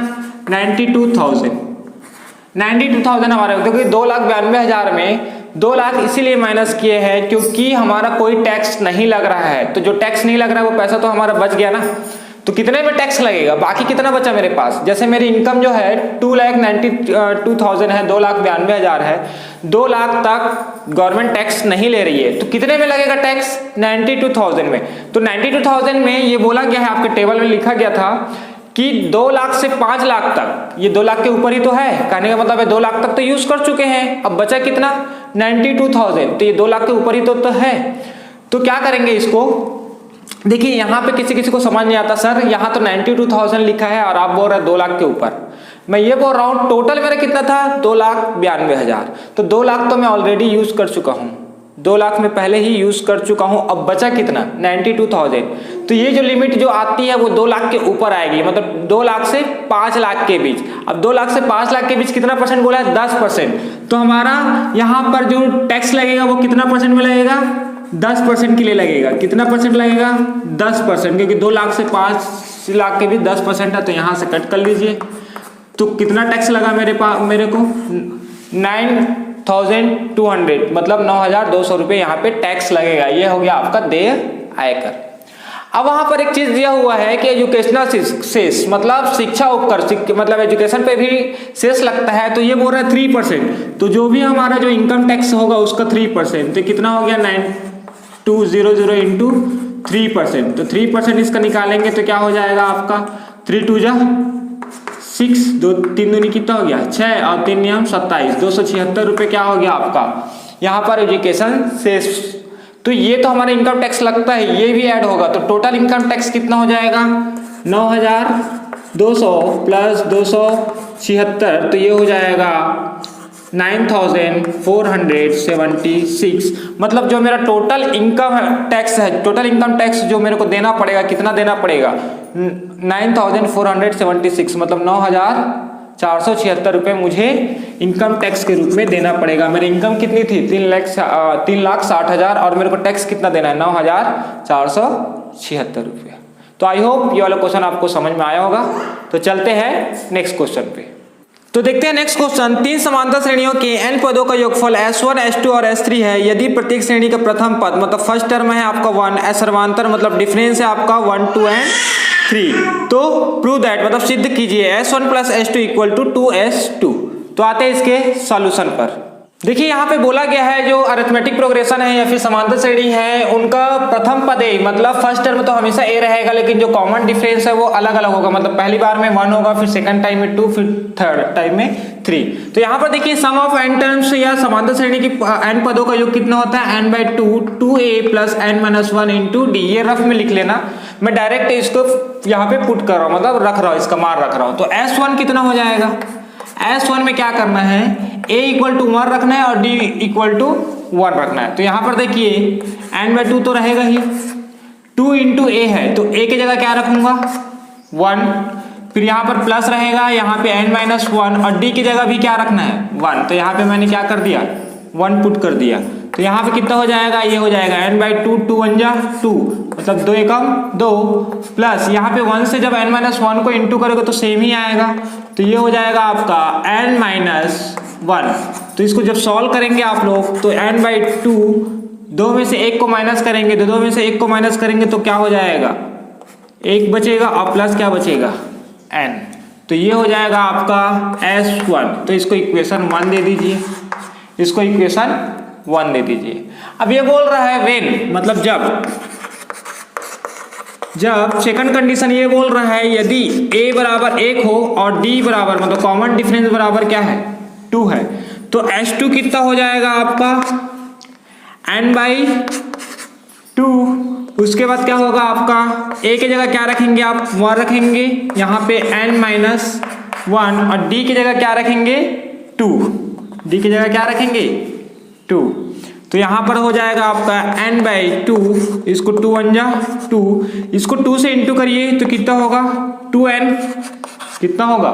S1: 92,000 हमारे, क्योंकि 2,92,000 में 2 लाख इसीलिए माइनस किए हैं क्योंकि हमारा कोई टैक्स नहीं लग रहा है। तो जो टैक्स नहीं लग रहा है वो पैसा तो हमारा बच गया ना। तो कितने में टैक्स लगेगा, बाकी कितना बचा मेरे पास, जैसे मेरी इनकम जो है 2,92,000 है, 2,92,000 है, 2 लाख तक गवर्नमेंट टैक्स नहीं ले रही है। तो कितने में लगेगा टैक्स, 92,000 में। तो 92,000 में ये बोला गया है, आपके टेबल में लिखा गया था कि 2 लाख से 5 लाख तक, ये 2 लाख के ऊपर ही तो है, कहने का मतलब है 2 लाख तक तो यूज कर चुके हैं, अब बचा कितना 92,000, तो ये 2 लाख के ऊपर ही तो है। तो क्या करेंगे इसको, देखिए यहाँ पे किसी को समझ नहीं आता, सर यहाँ तो 92,000 लिखा है और आप बोल रहे हैं 2 लाख के ऊपर। मैं ये बोल रहा हूँ टोटल मेरा कितना था, 2,92,000। तो 2 लाख तो मैं ऑलरेडी यूज कर चुका हूँ, 2 लाख में पहले ही यूज कर चुका हूं। अब बचा कितना, 92,000। तो ये जो लिमिट जो आती है वो 2 लाख के ऊपर आएगी, मतलब 2 लाख से 5 लाख के बीच। अब 2 लाख से 5 लाख के बीच कितना % बोला है, 10%। तो हमारा यहाँ पर जो टैक्स लगेगा वो कितना % में लगेगा, 10% के लिए लगेगा। कितना % लगेगा, 10%, क्योंकि 2 लाख से 5 लाख के बीच 10% है, तो यहाँ से कट कर लीजिए। तो कितना टैक्स लगा मेरे को, 9,200, मतलब 9,200 रुपये यहाँ पे टैक्स लगेगा। ये हो गया आपका देय आयकर। अब वहां पर एक चीज दिया हुआ है कि एजुकेशनल सेस, मतलब शिक्षा उपकर, मतलब एजुकेशन पे भी सेस लगता है। तो ये बोल रहा है 3%। तो जो भी हमारा जो इनकम टैक्स होगा उसका 3%, तो कितना हो गया 9,200 इंटू 3%। तो 3% इसका निकालेंगे तो क्या हो जाएगा आपका, 3 2 जा 6, 2 3 दूनी कितना हो गया 6 और 3 नियम 27, 276 रुपये क्या हो गया आपका यहाँ पर एजुकेशन सेस। तो ये तो हमारा इनकम टैक्स लगता है, ये भी ऐड होगा। तो टोटल इनकम टैक्स कितना हो जाएगा, 9,200 प्लस 276, तो ये हो जाएगा 9,476। मतलब जो मेरा टोटल इनकम टैक्स है, टोटल इनकम टैक्स जो मेरे को देना पड़ेगा, कितना देना पड़ेगा, 9,476, मतलब 9,476 रुपये मुझे इनकम टैक्स के रूप में देना पड़ेगा। मेरी इनकम कितनी थी, 3,60,000 और मेरे को टैक्स कितना देना है, 9,476 रुपये। तो आई होप ये वाला क्वेश्चन आपको समझ में आया होगा। तो चलते हैं नेक्स्ट क्वेश्चन पे। तो देखते हैं नेक्स्ट क्वेश्चन। 3 समांतर श्रेणियों के n पदों का योगफल S1, S2 और S3 है। यदि प्रत्येक श्रेणी का प्रथम पद मतलब फर्स्ट टर्म है आपका 1, सर्वांतर मतलब डिफरेंस है आपका 1, 2 एंड 3, तो प्रूव दैट मतलब सिद्ध कीजिए S1 plus S2 equal to 2S2। तो आते हैं इसके सॉल्यूशन पर। देखिए यहाँ पे बोला गया है जो अरिथमेटिक प्रोग्रेशन है या फिर समांतर श्रेणी है उनका प्रथम पद ए मतलब फर्स्ट टर्म तो हमेशा ए रहेगा, लेकिन जो कॉमन डिफरेंस है वो अलग अलग होगा। मतलब पहली बार में 1 होगा, फिर सेकंड टाइम में 2, फिर थर्ड टाइम में 3। तो यहाँ पर देखिए सम ऑफ n टर्म्स या समांतर श्रेणी की n पदों का योग कितना होता है n/2 2a plus n-1 into D. ये रफ में लिख लेना, मैं डायरेक्ट इसको यहाँ पे पुट कर रहा हूँ, मतलब रख रहा हूँ, इसका मान रख रहा हूँ। तो S1 कितना हो जाएगा, S1 में क्या करना है a इक्वल टू 1 रखना है और d इक्वल टू 1 रखना है। तो यहाँ पर देखिए n/2 तो रहेगा ही, 2 इंटू a है तो a की जगह क्या रखूंगा 1, फिर यहाँ पर प्लस रहेगा, यहाँ पे n-1 और d की जगह भी क्या रखना है 1। तो यहाँ पे मैंने क्या कर दिया 1 पुट कर दिया। तो यहाँ पे कितना हो जाएगा, ये हो जाएगा n/2 2 1 जा 2 मतलब 2 एकम 2 प्लस यहाँ पे 1 से जब n-1 को इंटू करोगे तो सेम ही आएगा। तो ये हो जाएगा आपका n-1। तो इसको जब सॉल्व करेंगे आप लोग तो n/2 2 में से 1 को माइनस करेंगे, तो 2 में से 1 को माइनस करेंगे तो क्या हो जाएगा 1 बचेगा और प्लस क्या बचेगा n। तो ये हो जाएगा आपका S1। तो इसको इक्वेशन 1 दे दीजिए, इसको इक्वेशन 1 दे दीजिए। अब ये बोल रहा है व्हेन मतलब जब सेकंड कंडीशन ये बोल रहा है यदि a बराबर 1 हो और d बराबर मतलब कॉमन डिफरेंस बराबर क्या है 2 है, तो S2 कितना हो जाएगा आपका n/2। उसके बाद क्या होगा आपका a की जगह क्या रखेंगे आप 1 रखेंगे, यहाँ पे n-1 और d की जगह क्या रखेंगे 2, d की जगह क्या रखेंगे 2। तो यहाँ पर हो जाएगा आपका n/2, इसको 2 1 जा 2, इसको 2 से इंटू करिए तो कितना होगा 2n, कितना होगा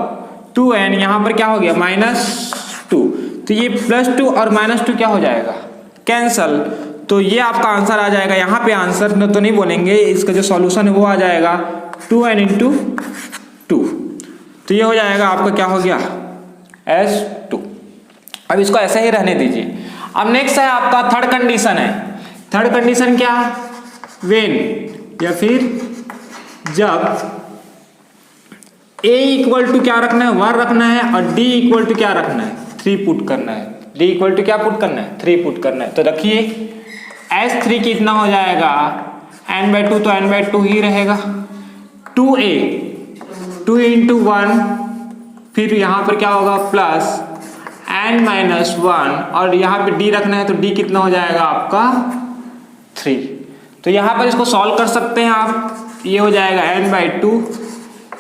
S1: 2n, यहाँ पर क्या हो गया -2। तो ये +2 और -2 क्या हो जाएगा कैंसल। तो ये आपका आंसर आ जाएगा, यहाँ पे आंसर न तो नहीं बोलेंगे, इसका जो सॉल्यूशन है वो आ जाएगा 2n × 2। तो ये हो जाएगा आपका क्या हो गया S2। अब इसको ऐसे ही रहने दीजिए। अब नेक्स्ट है आपका थर्ड कंडीशन है। थर्ड कंडीशन क्या व्हेन या फिर जब a इक्वल टू क्या रखना है 1 रखना है और d इक्वल टू क्या रखना है 3 पुट करना है, d इक्वल टू क्या पुट करना है 3 पुट करना है। तो रखिए S3 कितना हो जाएगा n/2 तो n/2 ही रहेगा, 2a 2 × 1 फिर यहाँ पर क्या होगा प्लस n-1 और यहाँ पे d रखना है तो d कितना हो जाएगा आपका 3। तो यहाँ पर इसको सॉल्व कर सकते हैं आप, ये हो जाएगा n/2,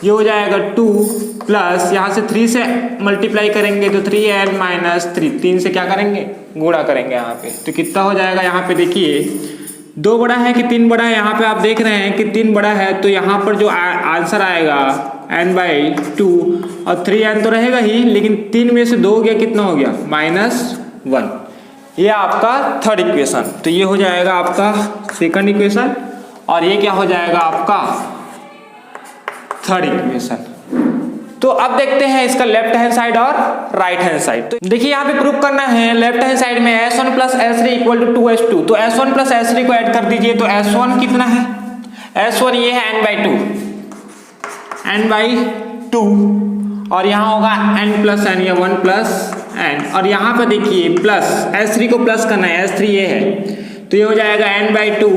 S1: ये हो जाएगा 2 प्लस यहाँ से 3 से मल्टीप्लाई करेंगे तो 3n - 3 से क्या करेंगे गुणा करेंगे यहाँ पे। तो कितना हो जाएगा यहाँ पे देखिए 2 बड़ा है कि 3 बड़ा है, यहाँ पे आप देख रहे हैं कि 3 बड़ा है। तो यहाँ पर जो आंसर आएगा n/2 और 3n तो रहेगा ही, लेकिन 3 में से 2 हो गया कितना हो गया -1। ये आपका थर्ड इक्वेशन। तो ये हो जाएगा आपका सेकंड इक्वेशन और ये क्या हो जाएगा आपका थर्ड इक्वेशन। तो अब देखते हैं इसका लेफ्ट हैंड साइड और राइट हैंड साइड। तो देखिए यहाँ पे प्रूव करना है लेफ्ट हैंड साइड में S1 plus S3 equal to 2S2। तो S1 प्लस S3 को ऐड कर दीजिए। तो S1 कितना है S1 ये है n/2 और यहाँ होगा n+n या 1+n और यहाँ पर देखिए प्लस S3 को प्लस करना है, S3 ये है तो ये हो जाएगा n/2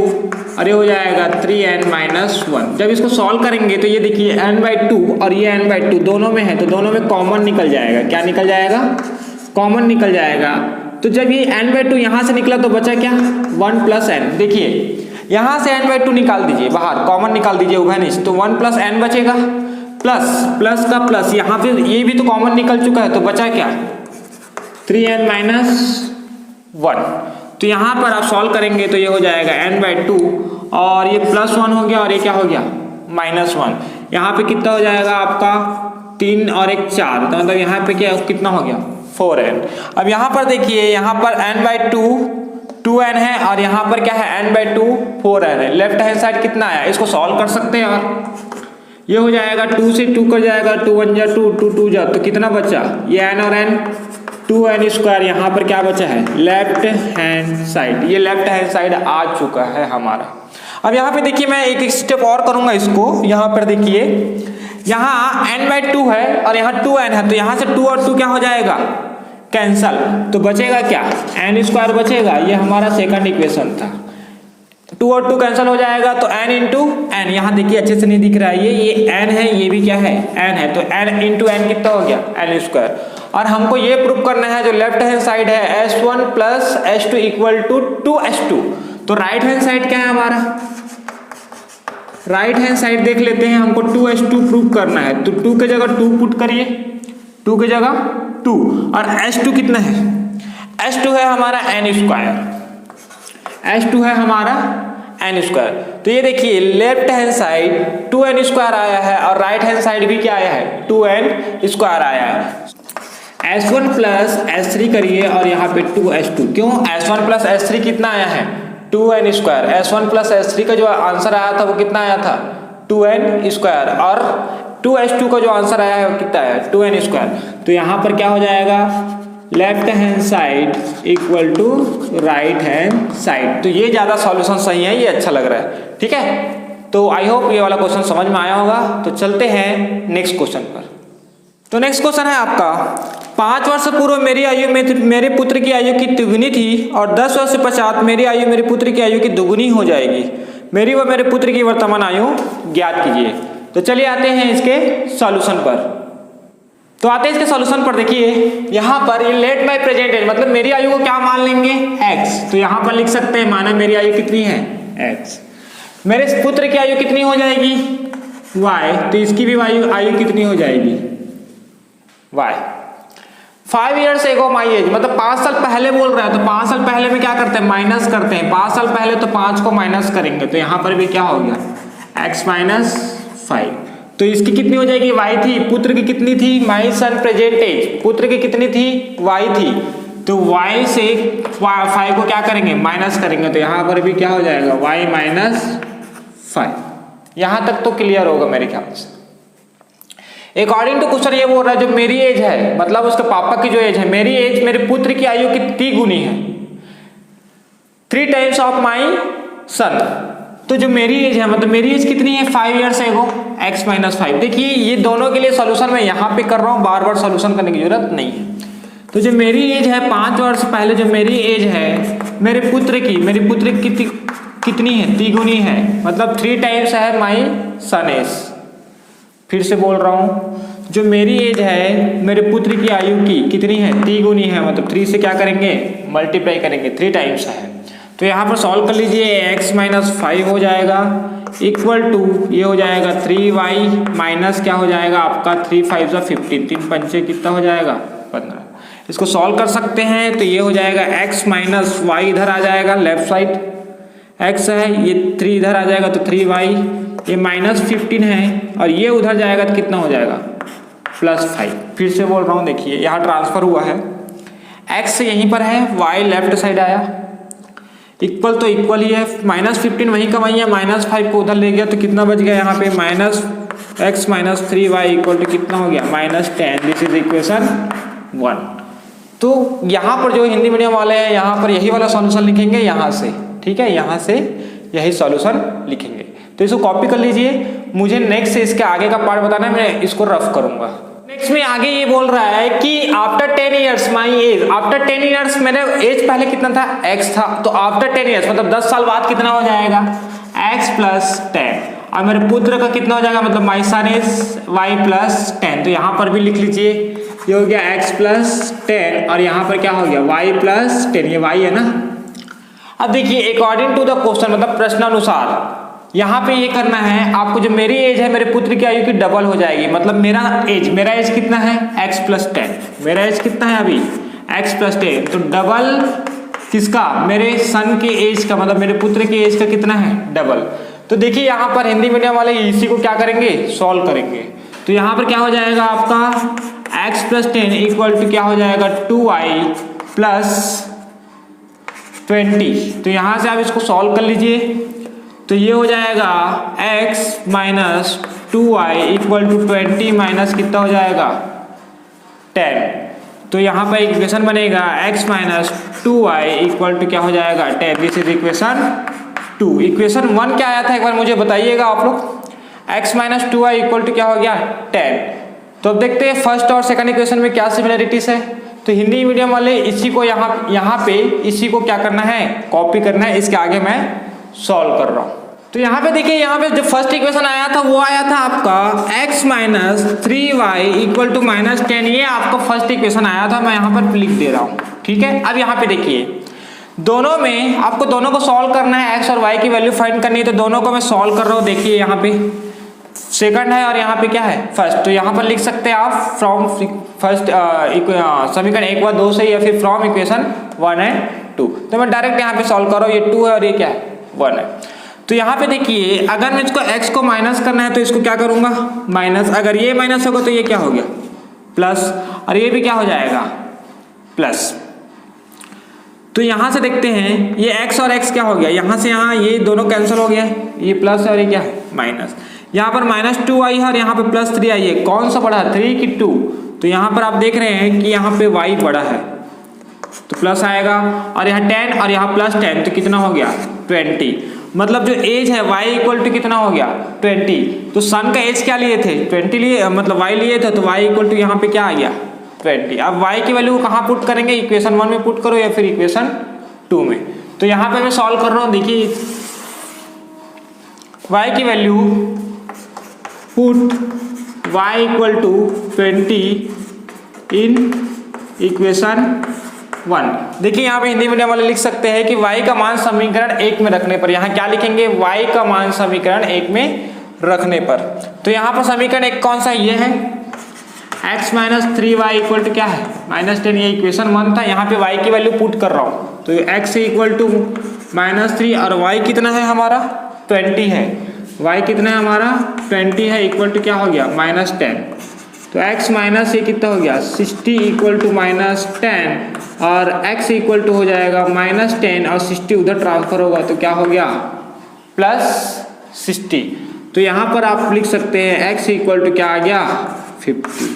S1: और ये हो जाएगा 3n-1। जब इसको सॉल्व करेंगे तो ये देखिए n/2 और ये n/2 दोनों में है तो दोनों में कॉमन निकल जाएगा। क्या निकल जाएगा कॉमन निकल जाएगा। तो जब ये n/2 यहाँ से निकला तो बचा क्या 1+n। देखिए यहाँ से n/2 निकाल दीजिए बाहर, कॉमन निकाल दीजिए उभयनिष्ठ, तो 1+n बचेगा प्लस का प्लस यहाँ पे ये भी तो कॉमन निकल चुका है तो बचा क्या 3n-1। तो यहाँ पर आप सॉल्व करेंगे तो ये हो जाएगा n/2 और ये +1 हो गया और ये क्या हो गया -1। यहाँ पे कितना हो जाएगा आपका 3 और 1 4, तो मतलब यहाँ पे क्या कितना हो गया 4n। अब यहाँ पर देखिए यहाँ पर n/2 2n है और यहाँ पर क्या है n बाई 2 4n है। लेफ्ट हैंड साइड कितना आया, इसको सॉल्व कर सकते हैं और ये हो जाएगा 2 से 2 कर जाएगा, 2 1 जा 2 2 2 जा, तो कितना बचा ये n और n 2n स्क्वायर। यहाँ पर क्या बचा है लेफ्ट हैंड साइड, ये लेफ्ट हैंड साइड आ चुका है हमारा। अब यहाँ पे देखिए मैं एक स्टेप और करूंगा इसको। यहाँ पर देखिए यहाँ n बाई 2 है और यहाँ 2n है, तो यहाँ से 2 और 2 क्या हो जाएगा कैंसल, तो बचेगा क्या n स्क्वायर बचेगा। ये हमारा सेकंड इक्वेशन था। 2 और 2 कैंसिल हो जाएगा तो n इंटू एन, यहाँ देखिए अच्छे से नहीं दिख रहा है, ये n है, ये भी क्या है n है, तो n इंटू एन कितना हो गया n स्क्वायर। और हमको ये प्रूव करना है जो लेफ्ट हैंड साइड है s1 plus s2 equal to 2s2। तो राइट हैंड साइड क्या है हमारा, राइट हैंड साइड देख लेते हैं, हमको 2s2 प्रूव करना है। तो 2 के जगह 2 पुट करिए, 2 के जगह 2 और s2 कितना है, s2 है हमारा n स्क्वायर, s2 है हमारा n स्क्वायर। तो ये देखिए left hand side 2n square आया है और राइट हैंड साइड भी क्या आया है 2n स्क्वायर आया है। s1 प्लस s3 करिए और यहाँ पे 2s2, क्यों s1 प्लस s3 कितना आया है 2n square. s1 plus s3 का जो आंसर आया था वो कितना आया था 2n स्क्वायर और 2s2 का जो आंसर आया है वो कितना आया 2n स्क्वायर। तो यहाँ पर क्या हो जाएगा left hand side equal to right hand side. तो ये ज़्यादा सॉल्यूशन सही है, ये अच्छा लग रहा है, ठीक है। तो आई होप ये वाला क्वेश्चन समझ में आया होगा। तो चलते हैं नेक्स्ट क्वेश्चन पर। तो नेक्स्ट क्वेश्चन है आपका 5 वर्ष पूर्व मेरी आयु में मेरे पुत्र की आयु की तिगुनी थी और 10 वर्ष पश्चात मेरी आयु मेरे पुत्र की आयु की दुगुनी हो जाएगी। मेरी व मेरे पुत्र की वर्तमान आयु ज्ञात कीजिए। तो चलिए आते हैं इसके सॉल्यूशन पर। तो आते हैं इसके सॉल्यूशन पर। देखिए यहाँ पर ये लेट बाय प्रेजेंट एज, मतलब मेरी आयु को क्या मान लेंगे x। तो यहाँ पर लिख सकते हैं माना मेरी आयु कितनी है x, मेरे पुत्र की आयु कितनी हो जाएगी y, तो इसकी भी आयु कितनी हो जाएगी y। 5 years ago my age, मतलब 5 साल पहले बोल रहा है, तो 5 साल पहले में क्या करते हैं माइनस करते हैं। 5 साल पहले तो 5 को माइनस करेंगे, तो यहाँ पर भी क्या हो गया x माइनस 5। तो इसकी कितनी हो जाएगी y थी, पुत्र की कितनी थी माई सन प्रेजेंट एज, पुत्र की कितनी थी y थी। तो y से 5 को क्या करेंगे माइनस करेंगे, तो यहाँ पर भी क्या हो जाएगा y माइनस 5। यहाँ तक तो क्लियर होगा मेरे ख्याल से। अकॉर्डिंग टू क्वेश्चन ये बोल रहा है जो मेरी एज है, मतलब उसके पापा की जो एज है, मेरी एज मेरे पुत्र की आयु की 3 गुनी है, 3 टाइम्स ऑफ माई सन। तो जो मेरी एज है मतलब मेरी एज कितनी है 5 years एगो x माइनस 5। देखिए ये दोनों के लिए सॉल्यूशन मैं यहाँ पे कर रहा हूँ, बार बार सॉल्यूशन करने की जरूरत नहीं है। तो जो मेरी एज है 5 वर्ष पहले जो मेरी एज है मेरे पुत्र की कितनी है 3 गुनी है, मतलब 3 टाइम्स है माई सन एज। फिर से बोल रहा हूँ जो मेरी एज है मेरे पुत्र की आयु की कितनी है 3 गुनी है, मतलब 3 से क्या करेंगे मल्टीप्लाई करेंगे, 3 टाइम्स है। तो यहाँ पर सॉल्व कर लीजिए x माइनस 5 हो जाएगा इक्वल टू ये हो जाएगा 3y माइनस क्या हो जाएगा आपका 3 5 15, 3 पंचे कितना हो जाएगा 15। इसको सॉल्व कर सकते हैं तो ये हो जाएगा x माइनस y इधर आ जाएगा लेफ्ट साइड, x है ये 3 इधर आ जाएगा तो 3y, ये माइनस 15 है और ये उधर जाएगा तो कितना हो जाएगा प्लस 5। फिर से बोल रहा हूँ देखिए यहाँ ट्रांसफर हुआ है, x यहीं पर है y लेफ्ट साइड आया, इक्वल तो इक्वल ही है, माइनस 15 वहीं का वहीं है, माइनस 5 को उधर ले गया तो कितना बच गया यहाँ पे minus x minus 3y equal to कितना हो गया माइनस 10। This is equation 1। तो यहाँ पर जो हिंदी मीडियम वाले हैं यहाँ पर यही वाला सॉल्यूशन लिखेंगे यहाँ से, ठीक है, यहाँ से यही सॉल्यूशन लिखेंगे। तो इसको कॉपी कर लीजिए, मुझे नेक्स्ट से इसके आगे का पार्ट बताना है, मैं इसको रफ करूंगा। नेक्स्ट में आगे ये बोल रहा है कि after 10 years my age, after 10 years मेरे एज पहले कितना था x था, तो आफ्टर 10 years मतलब 10 साल बाद कितना हो जाएगा x प्लस 10 और मेरे पुत्र का कितना हो जाएगा मतलब माई सन एज y प्लस 10। तो यहाँ पर भी लिख लीजिए ये हो गया x प्लस 10 और यहाँ पर क्या हो गया y प्लस 10, ये y है ना। अब देखिए अकॉर्डिंग टू द क्वेश्चन मतलब प्रश्नानुसार यहाँ पे ये करना है आपको, जो मेरी एज है मेरे पुत्र की आयु की डबल हो जाएगी, मतलब मेरा एज कितना है x प्लस 10, मेरा एज कितना है अभी x प्लस 10, तो डबल किसका मेरे सन के एज का, मतलब मेरे पुत्र के एज का कितना है डबल। तो देखिए यहाँ पर हिंदी मीडियम वाले इसी को क्या करेंगे सॉल्व करेंगे। तो यहाँ पर क्या हो जाएगा आपका x प्लस 10 इक्वल टू क्या हो जाएगा 2y प्लस 20। तो यहाँ से आप इसको सॉल्व कर लीजिए, तो ये हो जाएगा x minus 2y equal to 20 minus कितना हो जाएगा 10। तो यहाँ पर इक्वेशन बनेगा x minus 2y equal to क्या हो जाएगा 10। This is equation 2। इक्वेशन 1 क्या आया था एक बार मुझे बताइएगा आप लोग। x minus 2y equal to क्या हो गया 10। तो अब देखते हैं फर्स्ट और सेकंड इक्वेशन में क्या सिमिलरिटीज है। तो हिंदी मीडियम वाले इसी को यहाँ पे इसी को क्या करना है, कॉपी करना है, इसके आगे मैं सॉल्व कर रहा हूँ। तो यहाँ पे देखिए, यहाँ पे जो फर्स्ट इक्वेशन आया था वो आया था आपका x minus 3y equal to minus 10। ये आपका फर्स्ट इक्वेशन आया था, मैं यहाँ पर लिख दे रहा हूँ, ठीक है। अब यहाँ पे देखिए, दोनों में आपको दोनों को सॉल्व करना है, x और y की वैल्यू फाइंड करनी है। तो दोनों को मैं सॉल्व कर रहा हूँ। देखिए यहाँ पे सेकंड है और यहाँ पे क्या है फर्स्ट। तो यहाँ पर लिख सकते हैं आप फ्रॉम फर्स्ट समीकरण 1 व 2 से, या फिर फ्रॉम इक्वेशन 1 एंड 2। तो मैं डायरेक्ट यहाँ पे सॉल्व कर रहा हूँ। ये 2 है और ये क्या है 1 है। तो यहाँ पे देखिए, अगर मैं इसको x को माइनस करना है तो इसको क्या करूंगा माइनस। अगर ये माइनस होगा तो ये क्या हो गया प्लस, और ये भी क्या हो जाएगा प्लस। तो यहाँ से देखते हैं, ये x और x क्या हो गया, यहाँ से यहाँ ये दोनों कैंसिल हो गया, ये प्लस और ये क्या है माइनस। यहाँ पर माइनस 2 आई है और यहाँ पे प्लस 3 आई है। कौन सा बड़ा है 3 की 2। तो यहाँ पर आप देख रहे हैं कि यहाँ पे y बड़ा है तो प्लस आएगा, और यहाँ 10 और यहाँ प्लस 10 तो कितना हो गया 20। मतलब जो एज है y इक्वल टू कितना हो गया 20। तो सन का एज क्या लिए थे 20 लिए, मतलब y लिए थे, तो y इक्वल टू यहाँ पे क्या आ गया 20। अब y की वैल्यू कहाँ पुट करेंगे, इक्वेशन 1 में पुट करो या फिर इक्वेशन 2 में। तो यहाँ पे मैं सॉल्व कर रहा हूँ। देखिए y की value put y equal to 20 in equation 1। देखिए यहाँ पे हिंदी मीडियम वाले लिख सकते हैं कि y का मान समीकरण 1 में रखने पर, यहाँ क्या लिखेंगे y का मान समीकरण 1 में रखने पर। तो यहाँ पर समीकरण 1 कौन सा ये है x minus 3y equal to क्या है माइनस 10। ये इक्वेशन 1 था, यहाँ पे y की वैल्यू पुट कर रहा हूँ। तो x इक्वल टू माइनस 3 और y कितना है हमारा 20 है, y कितना है हमारा 20 है, इक्वल टू क्या हो गया माइनस 10। तो x माइनस ये कितना हो गया 60 इक्वल टू माइनस 10, और x इक्वल टू हो जाएगा माइनस 10 और 60 उधर ट्रांसफर होगा तो क्या हो गया प्लस 60। तो यहाँ पर आप लिख सकते हैं x इक्वल टू क्या आ गया 50।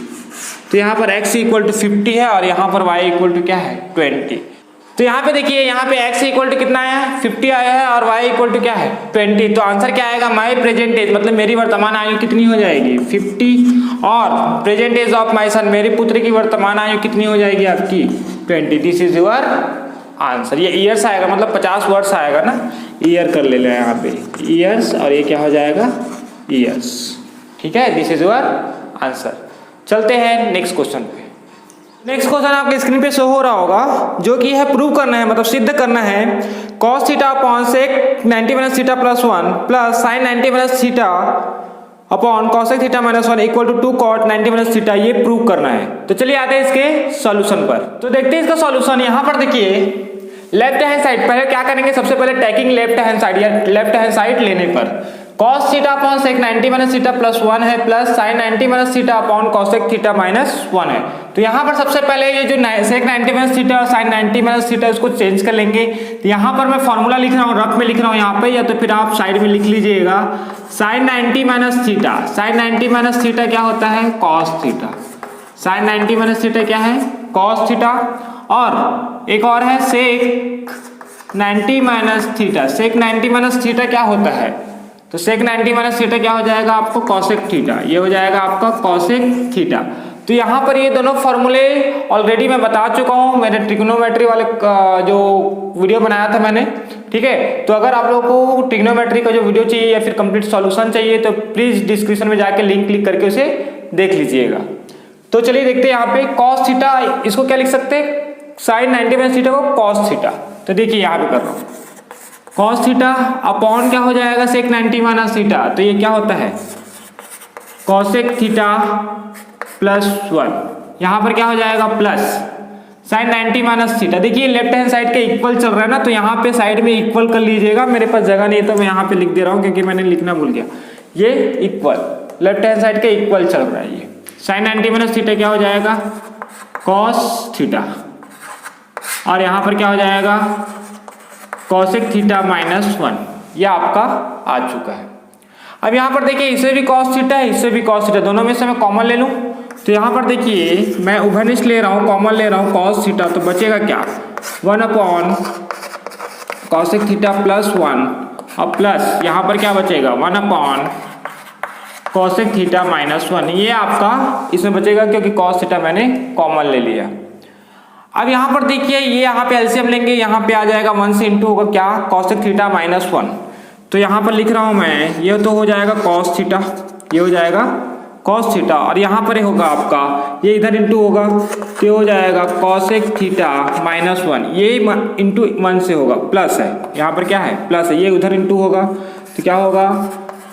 S1: तो यहाँ पर x इक्वल टू 50 है और यहाँ पर y इक्वल टू क्या है 20। तो यहाँ पे देखिए, यहाँ पे x इक्वल टू कितना आया है 50 आया है, और y इक्वल टू क्या है 20। तो आंसर क्या आएगा माई प्रेजेंट एज, मतलब मेरी वर्तमान आयु कितनी हो जाएगी 50, और प्रेजेंट एज ऑफ माई सन, मेरे पुत्र की वर्तमान आयु कितनी हो जाएगी आपकी 20। This is your answer. ये ईयर्स आएगा, मतलब 50 वर्ष आएगा ना, ईयर कर ले यहाँ पे ईयर्स, और ये क्या हो जाएगा ईयर्स, ठीक है। This is your answer. चलते हैं नेक्स्ट क्वेश्चन पे। नेक्स्ट क्वेश्चन आपके स्क्रीन पे शो हो रहा होगा, जो कि है प्रूव करना है, मतलब सिद्ध करना है cos theta upon sec 90 minus theta plus 1 plus sin 90 minus theta upon cosec theta minus 1 equal to 2 cot 90 minus theta. ये प्रूव करना है। तो चलिए आते हैं इसके सॉल्यूशन पर। तो देखते हैं इसका सॉल्यूशन। यहाँ पर देखिए लेफ्ट हैंड साइड, पहले क्या करेंगे, सबसे पहले टेकिंग लेफ्ट हैंड साइड, या लेफ्ट हैंड साइड लेने पर cos theta upon sec 90 minus theta plus 1 है, plus sin 90 minus theta upon cosec theta minus 1 है। तो यहाँ पर सबसे पहले ये जो sec 90 माइनस थीटा और sin 90 माइनस थीटा इसको चेंज कर लेंगे। तो यहाँ पर मैं फॉर्मूला लिख रहा हूँ, रफ में लिख रहा हूँ यहाँ पे, या तो फिर आप साइड में लिख लीजिएगा। sin 90 minus theta, sin 90 minus theta क्या होता है cos theta, sin 90 minus theta क्या है cos थीटा, और एक और है sec 90 minus theta. sec 90 minus theta क्या होता है, तो sec 90 माइनस थीटा क्या हो जाएगा आपको cosec थीटा, ये हो जाएगा आपका cosec थीटा। तो यहाँ पर ये दोनों फॉर्मूले ऑलरेडी मैं बता चुका हूँ, मैंने ट्रिग्नोमेट्री वाले जो वीडियो बनाया था मैंने, ठीक है। तो अगर आप लोगों को ट्रिग्नोमेट्री का जो वीडियो चाहिए या फिर कंप्लीट सॉल्यूशन चाहिए तो प्लीज डिस्क्रिप्शन में जाके लिंक क्लिक करके उसे देख लीजिएगा। तो चलिए देखते हैं यहाँ पे cos थीटा, इसको क्या लिख सकते हैं sin 90 माइनस थीटा को cos थीटा। तो देखिए यहाँ पे कर रहा हूँ cos थीटा अपॉन क्या हो जाएगा sec 90 माइनस थीटा। तो ये क्या होता है cosec थीटा प्लस 1, यहाँ पर क्या हो जाएगा प्लस sin 90 माइनस थीटा। देखिए लेफ्ट हैंड साइड के इक्वल चल रहा है ना, तो यहाँ पे साइड में इक्वल कर लीजिएगा। मेरे पास जगह नहीं है तो मैं यहाँ पे लिख दे रहा हूँ क्योंकि मैंने लिखना भूल गया। ये इक्वल लेफ्ट हैंड साइड के इक्वल चल रहा है। ये sin 90 माइनस थीटा क्या हो जाएगा cos थीटा, और यहाँ पर क्या हो जाएगा कॉसेक थीटा माइनस 1, यह आपका आ चुका है। अब यहाँ पर देखिए इसे भी कॉस थीटा है, इससे भी कॉस थीटा, दोनों में से मैं कॉमन ले लूँ तो यहाँ पर देखिए मैं उभयनिष्ठ ले रहा हूँ, कॉमन ले रहा हूँ कॉस थीटा, तो बचेगा क्या 1 अपॉन कॉसेक थीटा प्लस 1 और प्लस यहाँ पर क्या बचेगा 1 अपॉन कॉसेक थीटा माइनस 1, ये आपका इसमें बचेगा क्योंकि कॉस थीटा मैंने कॉमन ले लिया। अब यहाँ पर देखिए ये यहाँ पे एलसीएम लेंगे, यहाँ पे आ जाएगा 1 से इंटू होगा क्या कॉसेक थीटा माइनस 1, तो यहाँ पर लिख रहा हूँ मैं, ये तो हो जाएगा कॉस थीटा, ये हो जाएगा कॉस थीटा, और यहाँ पर होगा आपका ये इधर इंटू होगा तो हो जाएगा कॉसेक थीटा माइनस 1, ये इंटू 1 से होगा, प्लस है यहाँ पर क्या है प्लस है, ये उधर इंटू होगा तो क्या होगा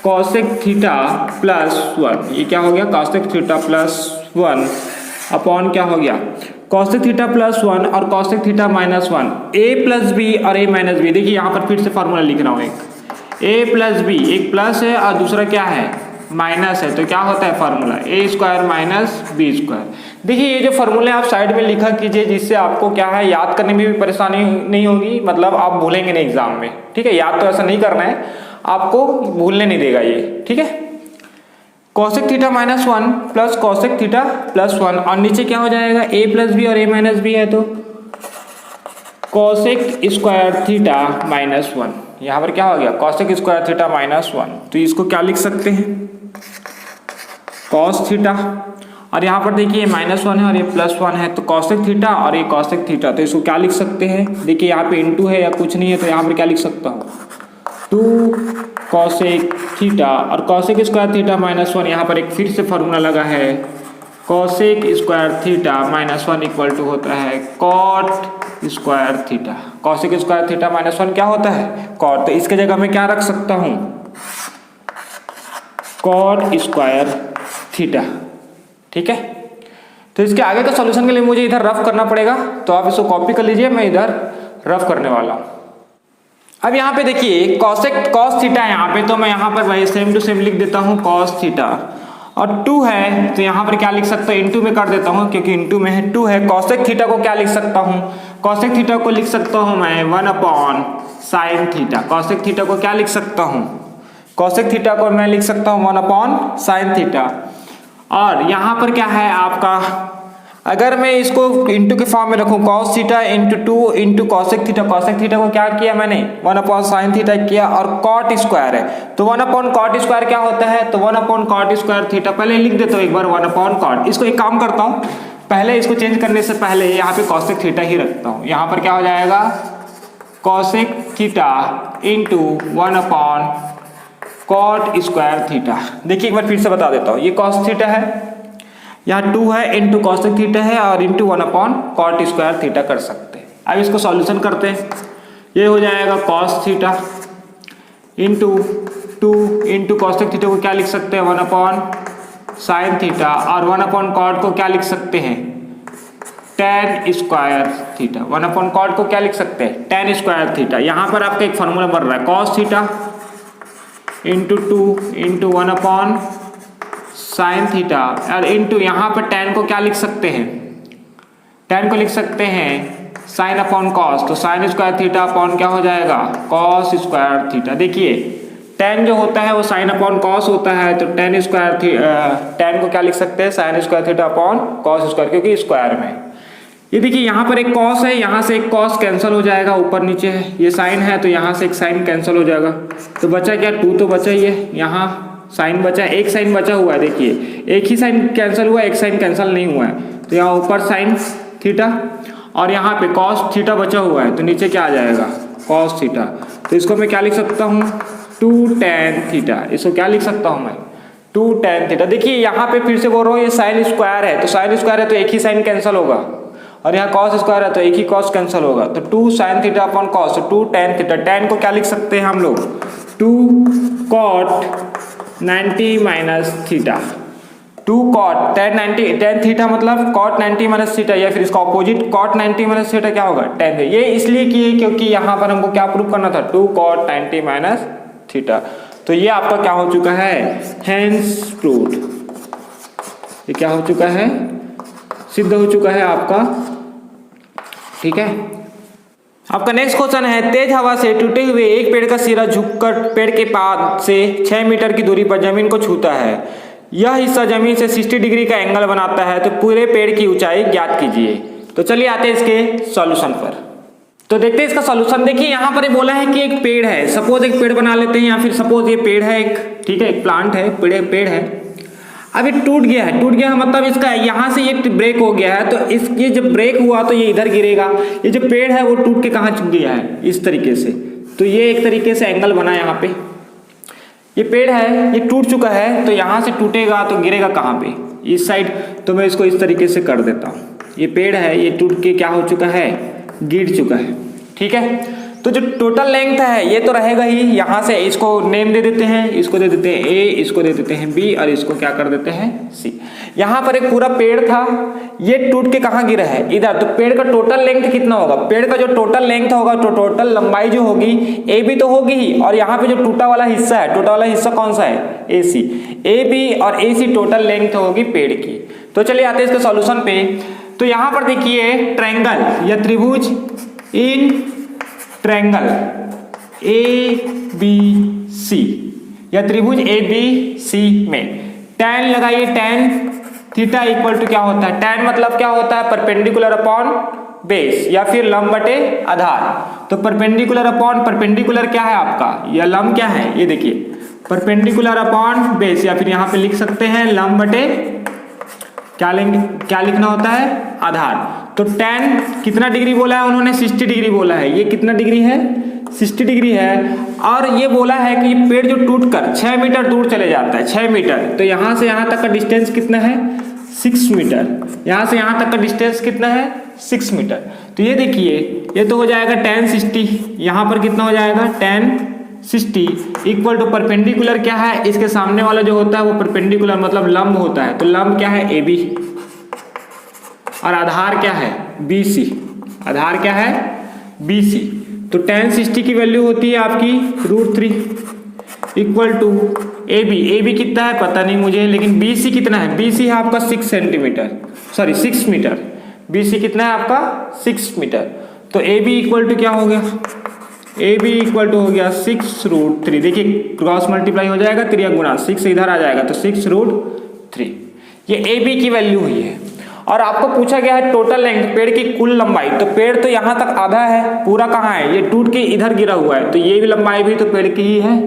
S1: कॉसेक थीटा प्लस 1, ये क्या हो गया कॉसेक थीटा प्लस 1 अपॉन क्या हो गया कॉसेक थीटा प्लस 1 और कॉसेक थीटा माइनस 1, ए प्लस बी और ए माइनस बी। देखिए यहाँ पर फिर से फॉर्मूला लिख रहा हूँ, एक ए प्लस बी, एक प्लस है और दूसरा क्या है माइनस है, तो क्या होता है फार्मूला ए स्क्वायर माइनस बी स्क्वायर। देखिए ये जो फार्मूले आप साइड में लिखा कीजिए, जिससे आपको क्या है याद करने में भी परेशानी नहीं होगी, मतलब आप भूलेंगे नहीं एग्जाम में, ठीक है। याद तो ऐसा नहीं करना है, आपको भूलने नहीं देगा ये, ठीक है। Cosec theta minus 1 plus cosec theta plus 1 और नीचे क्या हो जाएगा ए प्लस बी और ए माइनस बी है तो कॉसेक स्क्वायर थीटा माइनस 1, यहाँ पर क्या हो गया कॉसेक स्क्वायर थीटा माइनस 1, तो इसको क्या लिख सकते हैं कॉस थीटा, और यहाँ पर देखिए माइनस 1 है और ये प्लस 1 है तो कॉसेक थीटा और ये कॉसेक थीटा, तो इसको क्या लिख सकते हैं, देखिए यहाँ पे इंटू है या कुछ नहीं है तो यहाँ पर क्या लिख सकता हूँ 2 कॉसेक थीटा और कॉसेक स्क्वायर थीटा माइनस 1, यहाँ पर एक फिर से फॉर्मूला लगा है cosec square theta minus 1 equal to होता है cot square theta. Cosec square theta minus 1 क्या होता है कॉट, तो इसके जगह मैं क्या रख सकता हूँ कॉट स्क्वायर थीटा, ठीक है। तो इसके आगे का सॉल्यूशन के लिए मुझे इधर रफ करना पड़ेगा, तो आप इसको कॉपी कर लीजिए, मैं इधर रफ करने वाला हूँ। अब यहाँ पे देखिए कॉस थीटा है यहाँ पे, तो मैं यहाँ पर वही सेम टू सेम लिख देता हूँ कॉस थीटा, और 2 है तो यहाँ पर क्या लिख सकता हूँ इंटू में कर देता हूँ क्योंकि इंटू में है 2 है। कॉसेक थीटा को क्या लिख सकता हूँ, कॉसेक थीटा को लिख सकता हूँ मैं 1 upon sine theta. Cosec theta को क्या लिख सकता हूँ, कॉसेक थीटा को मैं लिख सकता हूँ 1 अपॉन साइन थीटा। और यहाँ पर क्या है आपका, अगर मैं इसको इंटू के फॉर्म में रखूँ cos theta into 2 into cosec theta, cosec theta को क्या किया मैंने 1 अपॉन साइन थीटा किया, और कॉट स्क्वायर है तो 1 अपॉन कॉट स्क्वायर क्या होता है, तो 1 अपॉन कॉट स्क्वायर थीटा, पहले लिख देता हूँ एक बार 1 अपॉन कॉट। इसको एक काम करता हूँ, पहले इसको चेंज करने से पहले यहाँ पे कॉसेक थीटा ही रखता हूँ। यहाँ पर क्या हो जाएगा cosec theta into 1 upon cot square theta. देखिए एक बार फिर से बता देता हूँ, ये कॉस थीटा है, यहाँ 2 है इंटू कॉसेक थीटा है और into 1 upon cot square theta कर सकते हैं। अब इसको सॉल्यूशन करते हैं, ये हो जाएगा cos theta into 2 into cosec theta को क्या लिख सकते हैं 1 अपॉन साइन थीटा, और 1 अपॉन कॉट को क्या लिख सकते हैं tan square theta. 1 upon cot को क्या लिख सकते हैं tan स्क्वायर थीटा। यहाँ पर आपका एक फॉर्मूला बन रहा है cos theta into 2 into 1 upon sine theta, और इंटू यहाँ पर tan को क्या लिख सकते हैं, tan को लिख सकते हैं साइन अपॉन कॉस, तो साइन स्क्वायर थीटा अपॉन क्या हो जाएगा कॉस स्क्वायर थीटा। देखिए tan जो होता है वो साइन अपॉन कॉस होता है, तो tan स्क्वायर tan को क्या लिख सकते हैं sine square theta upon cos square, क्योंकि स्क्वायर में ये देखिए यहाँ पर एक कॉस है, यहाँ से एक कॉस कैंसिल हो जाएगा, ऊपर नीचे है, ये साइन है तो यहाँ से एक साइन कैंसिल हो जाएगा, तो बचा क्या 2 तो बचा ही है, यहाँ साइन बचा, एक साइन बचा हुआ है, देखिए एक ही साइन कैंसिल हुआ, एक साइन कैंसिल नहीं हुआ है, तो यहाँ ऊपर साइन थीटा और यहाँ पे कॉस थीटा बचा हुआ है, तो नीचे क्या आ जाएगा कॉस थीटा। तो इसको मैं क्या लिख सकता हूँ 2 tan थीटा, इसको क्या लिख सकता हूँ मैं 2 tan थीटा। देखिए यहाँ पे फिर से बोल रहा हूँ ये साइन स्क्वायर है, तो साइन स्क्वायर है तो एक ही साइन कैंसिल होगा, और यहाँ कॉस स्क्वायर है तो एक ही कॉस कैंसिल होगा, तो 2 sin थीटा अपॉन कॉस, तो 2 tan थीटा। tan को क्या लिख सकते हैं हम लोग 2 cot 90 minus theta, 2 cot tan theta मतलब cot 90 माइनस थीटा, या फिर इसका ऑपोजिट cot 90 माइनस थीटा क्या होगा tan। ये इसलिए किए क्योंकि यहाँ पर हमको क्या प्रूव करना था 2 cot 90 माइनस थीटा। तो ये आपका क्या हो चुका है हेंस प्रूव्ड, ये क्या हो चुका है सिद्ध हो चुका है आपका, ठीक है। आपका नेक्स्ट क्वेश्चन है, तेज हवा से टूटे हुए एक पेड़ का सिरा झुककर पेड़ के पात से 6 मीटर की दूरी पर जमीन को छूता है। यह हिस्सा जमीन से 60 डिग्री का एंगल बनाता है, तो पूरे पेड़ की ऊंचाई ज्ञात कीजिए। तो चलिए आते हैं इसके सॉल्यूशन पर। तो देखते हैं इसका सॉल्यूशन। देखिए यहाँ पर बोला है कि एक पेड़ है, सपोज एक पेड़ बना लेते हैं, या फिर सपोज ये पेड़ है एक, ठीक है, एक प्लांट है, पेड़ है। अब ये टूट गया है मतलब इसका यहाँ से ये ब्रेक हो गया है, तो इस ये जब ब्रेक हुआ तो ये इधर गिरेगा। ये जो पेड़ है वो टूट के कहाँ चुक गया है, इस तरीके से। तो ये एक तरीके से एंगल बना यहाँ पे। ये पेड़ है, ये टूट चुका है, तो यहाँ से टूटेगा तो गिरेगा कहाँ पे, इस साइड। तो मैं इसको इस तरीके से कर देता हूँ। ये पेड़ है, ये टूट के क्या हो चुका है, गिर चुका है, ठीक है। तो जो टोटल लेंथ है ये तो रहेगा ही। यहाँ से इसको नेम दे देते हैं, इसको दे देते हैं ए, इसको दे देते हैं बी, और इसको क्या कर देते हैं सी। यहाँ पर एक पूरा पेड़ था, ये टूट के कहाँ गिरा है, इधर। तो पेड़ का टोटल लेंथ कितना होगा, पेड़ का जो टोटल लेंथ होगा, तो टोटल लंबाई जो होगी ए बी तो होगी ही, और यहाँ पे जो टूटा वाला हिस्सा है, टूटा वाला हिस्सा कौन सा है, ए सी। ए बी और ए सी टोटल लेंथ होगी पेड़ की। तो चलिए आते हैं इसके सॉल्यूशन पे। तो यहाँ पर देखिए ट्रायंगल या त्रिभुज in triangle A B C या त्रिभुज ए बी सी में tan लगाइए। tan थीटा इक्वल टू क्या होता है, tan मतलब क्या होता है, परपेंडिकुलर अपॉन बेस या फिर लंब बटे आधार। तो परपेंडिकुलर अपॉन परपेंडिकुलर क्या है आपका, या लंब क्या है, ये देखिए परपेंडिकुलर अपॉन बेस, या फिर यहाँ पे लिख सकते हैं लंब बटे क्या लेंगे, क्या लिखना होता है, आधार। तो tan कितना डिग्री बोला है उन्होंने, 60 डिग्री बोला है। ये कितना डिग्री है, 60 डिग्री है। और ये बोला है कि पेड़ जो टूटकर 6 मीटर दूर चले जाता है, 6 मीटर। तो यहाँ से यहाँ तक का डिस्टेंस कितना है, 6 मीटर। यहाँ से यहाँ तक का डिस्टेंस कितना है, 6 मीटर। तो ये देखिए ये तो हो जाएगा tan 60, यहाँ पर कितना हो जाएगा tan 60 इक्वल टू परपेंडिकुलर क्या है, इसके सामने वाला जो होता है वो परपेंडिकुलर मतलब लंब होता है। तो लंब क्या है, AB, और आधार क्या है, BC। आधार क्या है, BC। तो tan 60 की वैल्यू होती है आपकी √3 इक्वल टू AB कितना है पता नहीं मुझे, लेकिन BC कितना है, BC है आपका 6 सेंटीमीटर, सॉरी 6 मीटर। BC कितना है आपका 6 मीटर। तो AB इक्वल टू क्या हो गया, AB इक्वल टू हो गया 6√3। देखिए क्रॉस मल्टीप्लाई हो जाएगा, 3 गुना 6 इधर आ जाएगा, तो 6√3 ये AB की वैल्यू हुई है। और आपको पूछा गया है टोटल लेंथ, पेड़ की कुल लंबाई। तो पेड़ तो यहाँ तक आधा है, पूरा कहाँ है, ये टूट के इधर गिरा हुआ है, तो ये भी लंबाई भी तो पेड़ की ही है।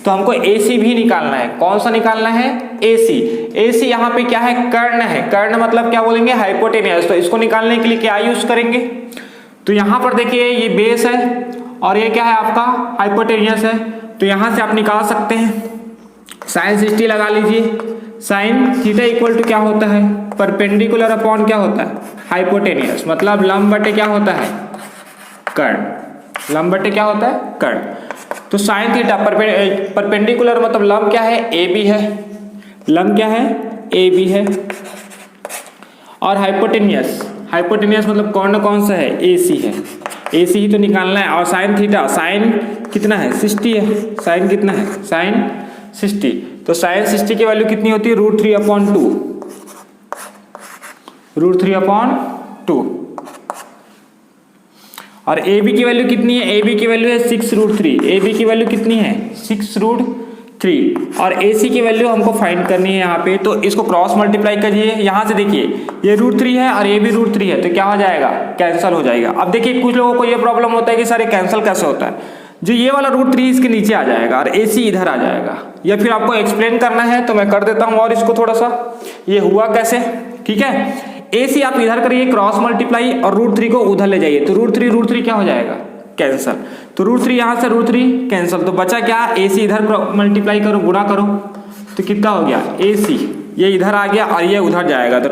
S1: तो हमको AC भी निकालना है। कौन सा निकालना है, AC यहाँ पे क्या है, कर्ण है। कर्ण मतलब क्या बोलेंगे, हाइपोटेनियस। तो इसको निकालने के लिए क्या यूज करेंगे, तो यहाँ पर देखिए ये बेस है और ये क्या है आपका हाइपोटेनियस है। तो यहाँ से आप निकाल सकते हैं, sin 60 लगा लीजिए। sin थीटा इक्वल टू क्या होता है, परपेंडिकुलर अपॉन क्या होता है, हाइपोटेनियस, मतलब लंब बटे क्या होता है, कर्ण। लंब बटे क्या होता है, कर्ण। तो sin थीटा परपेंडिकुलर मतलब लंब क्या है, AB है। लंब क्या है, AB है। और हाइपोटेनियस मतलब कर्ण कौन सा है, AC है। AC ही तो निकालना है। और sin थीटा, sin कितना है, 60 है। sin कितना है, sin 60। तो sin 60 की वैल्यू कितनी होती है, √3/2। √3/2। और AB की वैल्यू कितनी है, AB की वैल्यू है 6√3। AB की वैल्यू कितनी है, 6√3। और AC की वैल्यू हमको फाइंड करनी है यहाँ पे। तो इसको क्रॉस मल्टीप्लाई करिए। यहाँ से देखिए ये √3 है और ये भी √3 है, तो क्या हो जाएगा, कैंसिल हो जाएगा। अब देखिए कुछ लोगों को ये प्रॉब्लम होता है कि सर ये कैंसिल कैसे होता है। जो ये वाला √3 इसके नीचे आ जाएगा और AC इधर आ जाएगा। या फिर आपको एक्सप्लेन करना है तो मैं कर देता हूँ और इसको थोड़ा सा, ये हुआ कैसे, ठीक है। AC आप इधर करिए क्रॉस मल्टीप्लाई और √3 को उधर ले जाइए, तो √3 क्या हो जाएगा, कैंसल। तो √3 यहाँ से √3 कैंसल। तो बचा क्या, AC इधर मल्टीप्लाई करो, गुणा करो, तो कितना हो गया, AC ये इधर आ गया और ये उधर जाएगा। तो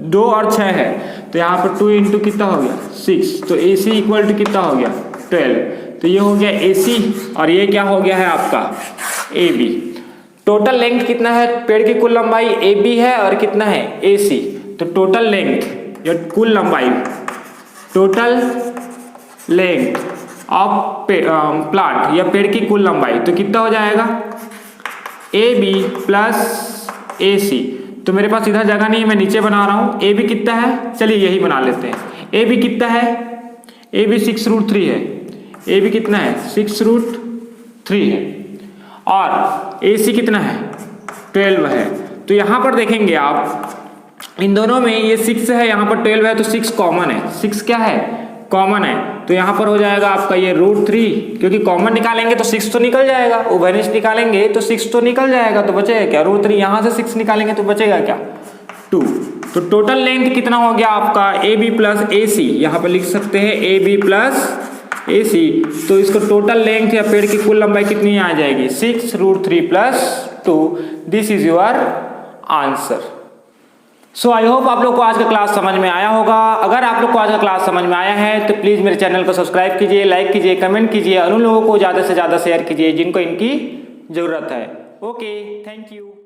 S1: 2 और 6 है, तो यहाँ पर 2 इंटू कितना हो गया, 6। तो AC इक्वल टू कितना हो गया, 12। तो ये हो गया AC और ये क्या हो गया है आपका AB। टोटल लेंथ कितना है, पेड़ की कुल लंबाई AB है और कितना है AC। तो टोटल लेंथ या कुल लंबाई, टोटल लेंथ ऑफ प्लांट या पेड़ की कुल लंबाई, तो कितना हो जाएगा AB प्लस AC। तो मेरे पास इधर जगह नहीं है, मैं नीचे बना रहा हूँ। AB कितना है, चलिए यही बना लेते हैं। AB कितना है, ए भी 6√3 है, ए भी कितना है 6√3 है, और ए सी कितना है 12 है। तो यहाँ पर देखेंगे आप इन दोनों में ये 6 है, यहाँ पर 12 है, तो 6 कॉमन है, 6 क्या है कॉमन है, तो यहाँ पर हो जाएगा आपका ये √3, क्योंकि कॉमन निकालेंगे तो 6 तो निकल जाएगा, उभयनिष्ठ निकालेंगे तो 6 तो निकल जाएगा, तो बचेगा क्या √3, यहाँ से 6 निकालेंगे तो बचेगा क्या 2। तो टोटल लेंथ कितना हो गया आपका AB प्लस AC, यहाँ पर लिख सकते हैं AB प्लस AC, तो इसको टोटल लेंथ या पेड़ की कुल लंबाई कितनी आ जाएगी 6√3 plus 2। This is your answer. So I hope आप लोग को आज का क्लास समझ में आया होगा। अगर आप लोग को आज का क्लास समझ में आया है तो प्लीज़ मेरे चैनल को सब्सक्राइब कीजिए, लाइक कीजिए, कमेंट कीजिए और उन लोगों को ज़्यादा से ज़्यादा शेयर कीजिए जिनको इनकी ज़रूरत है। Okay, thank you.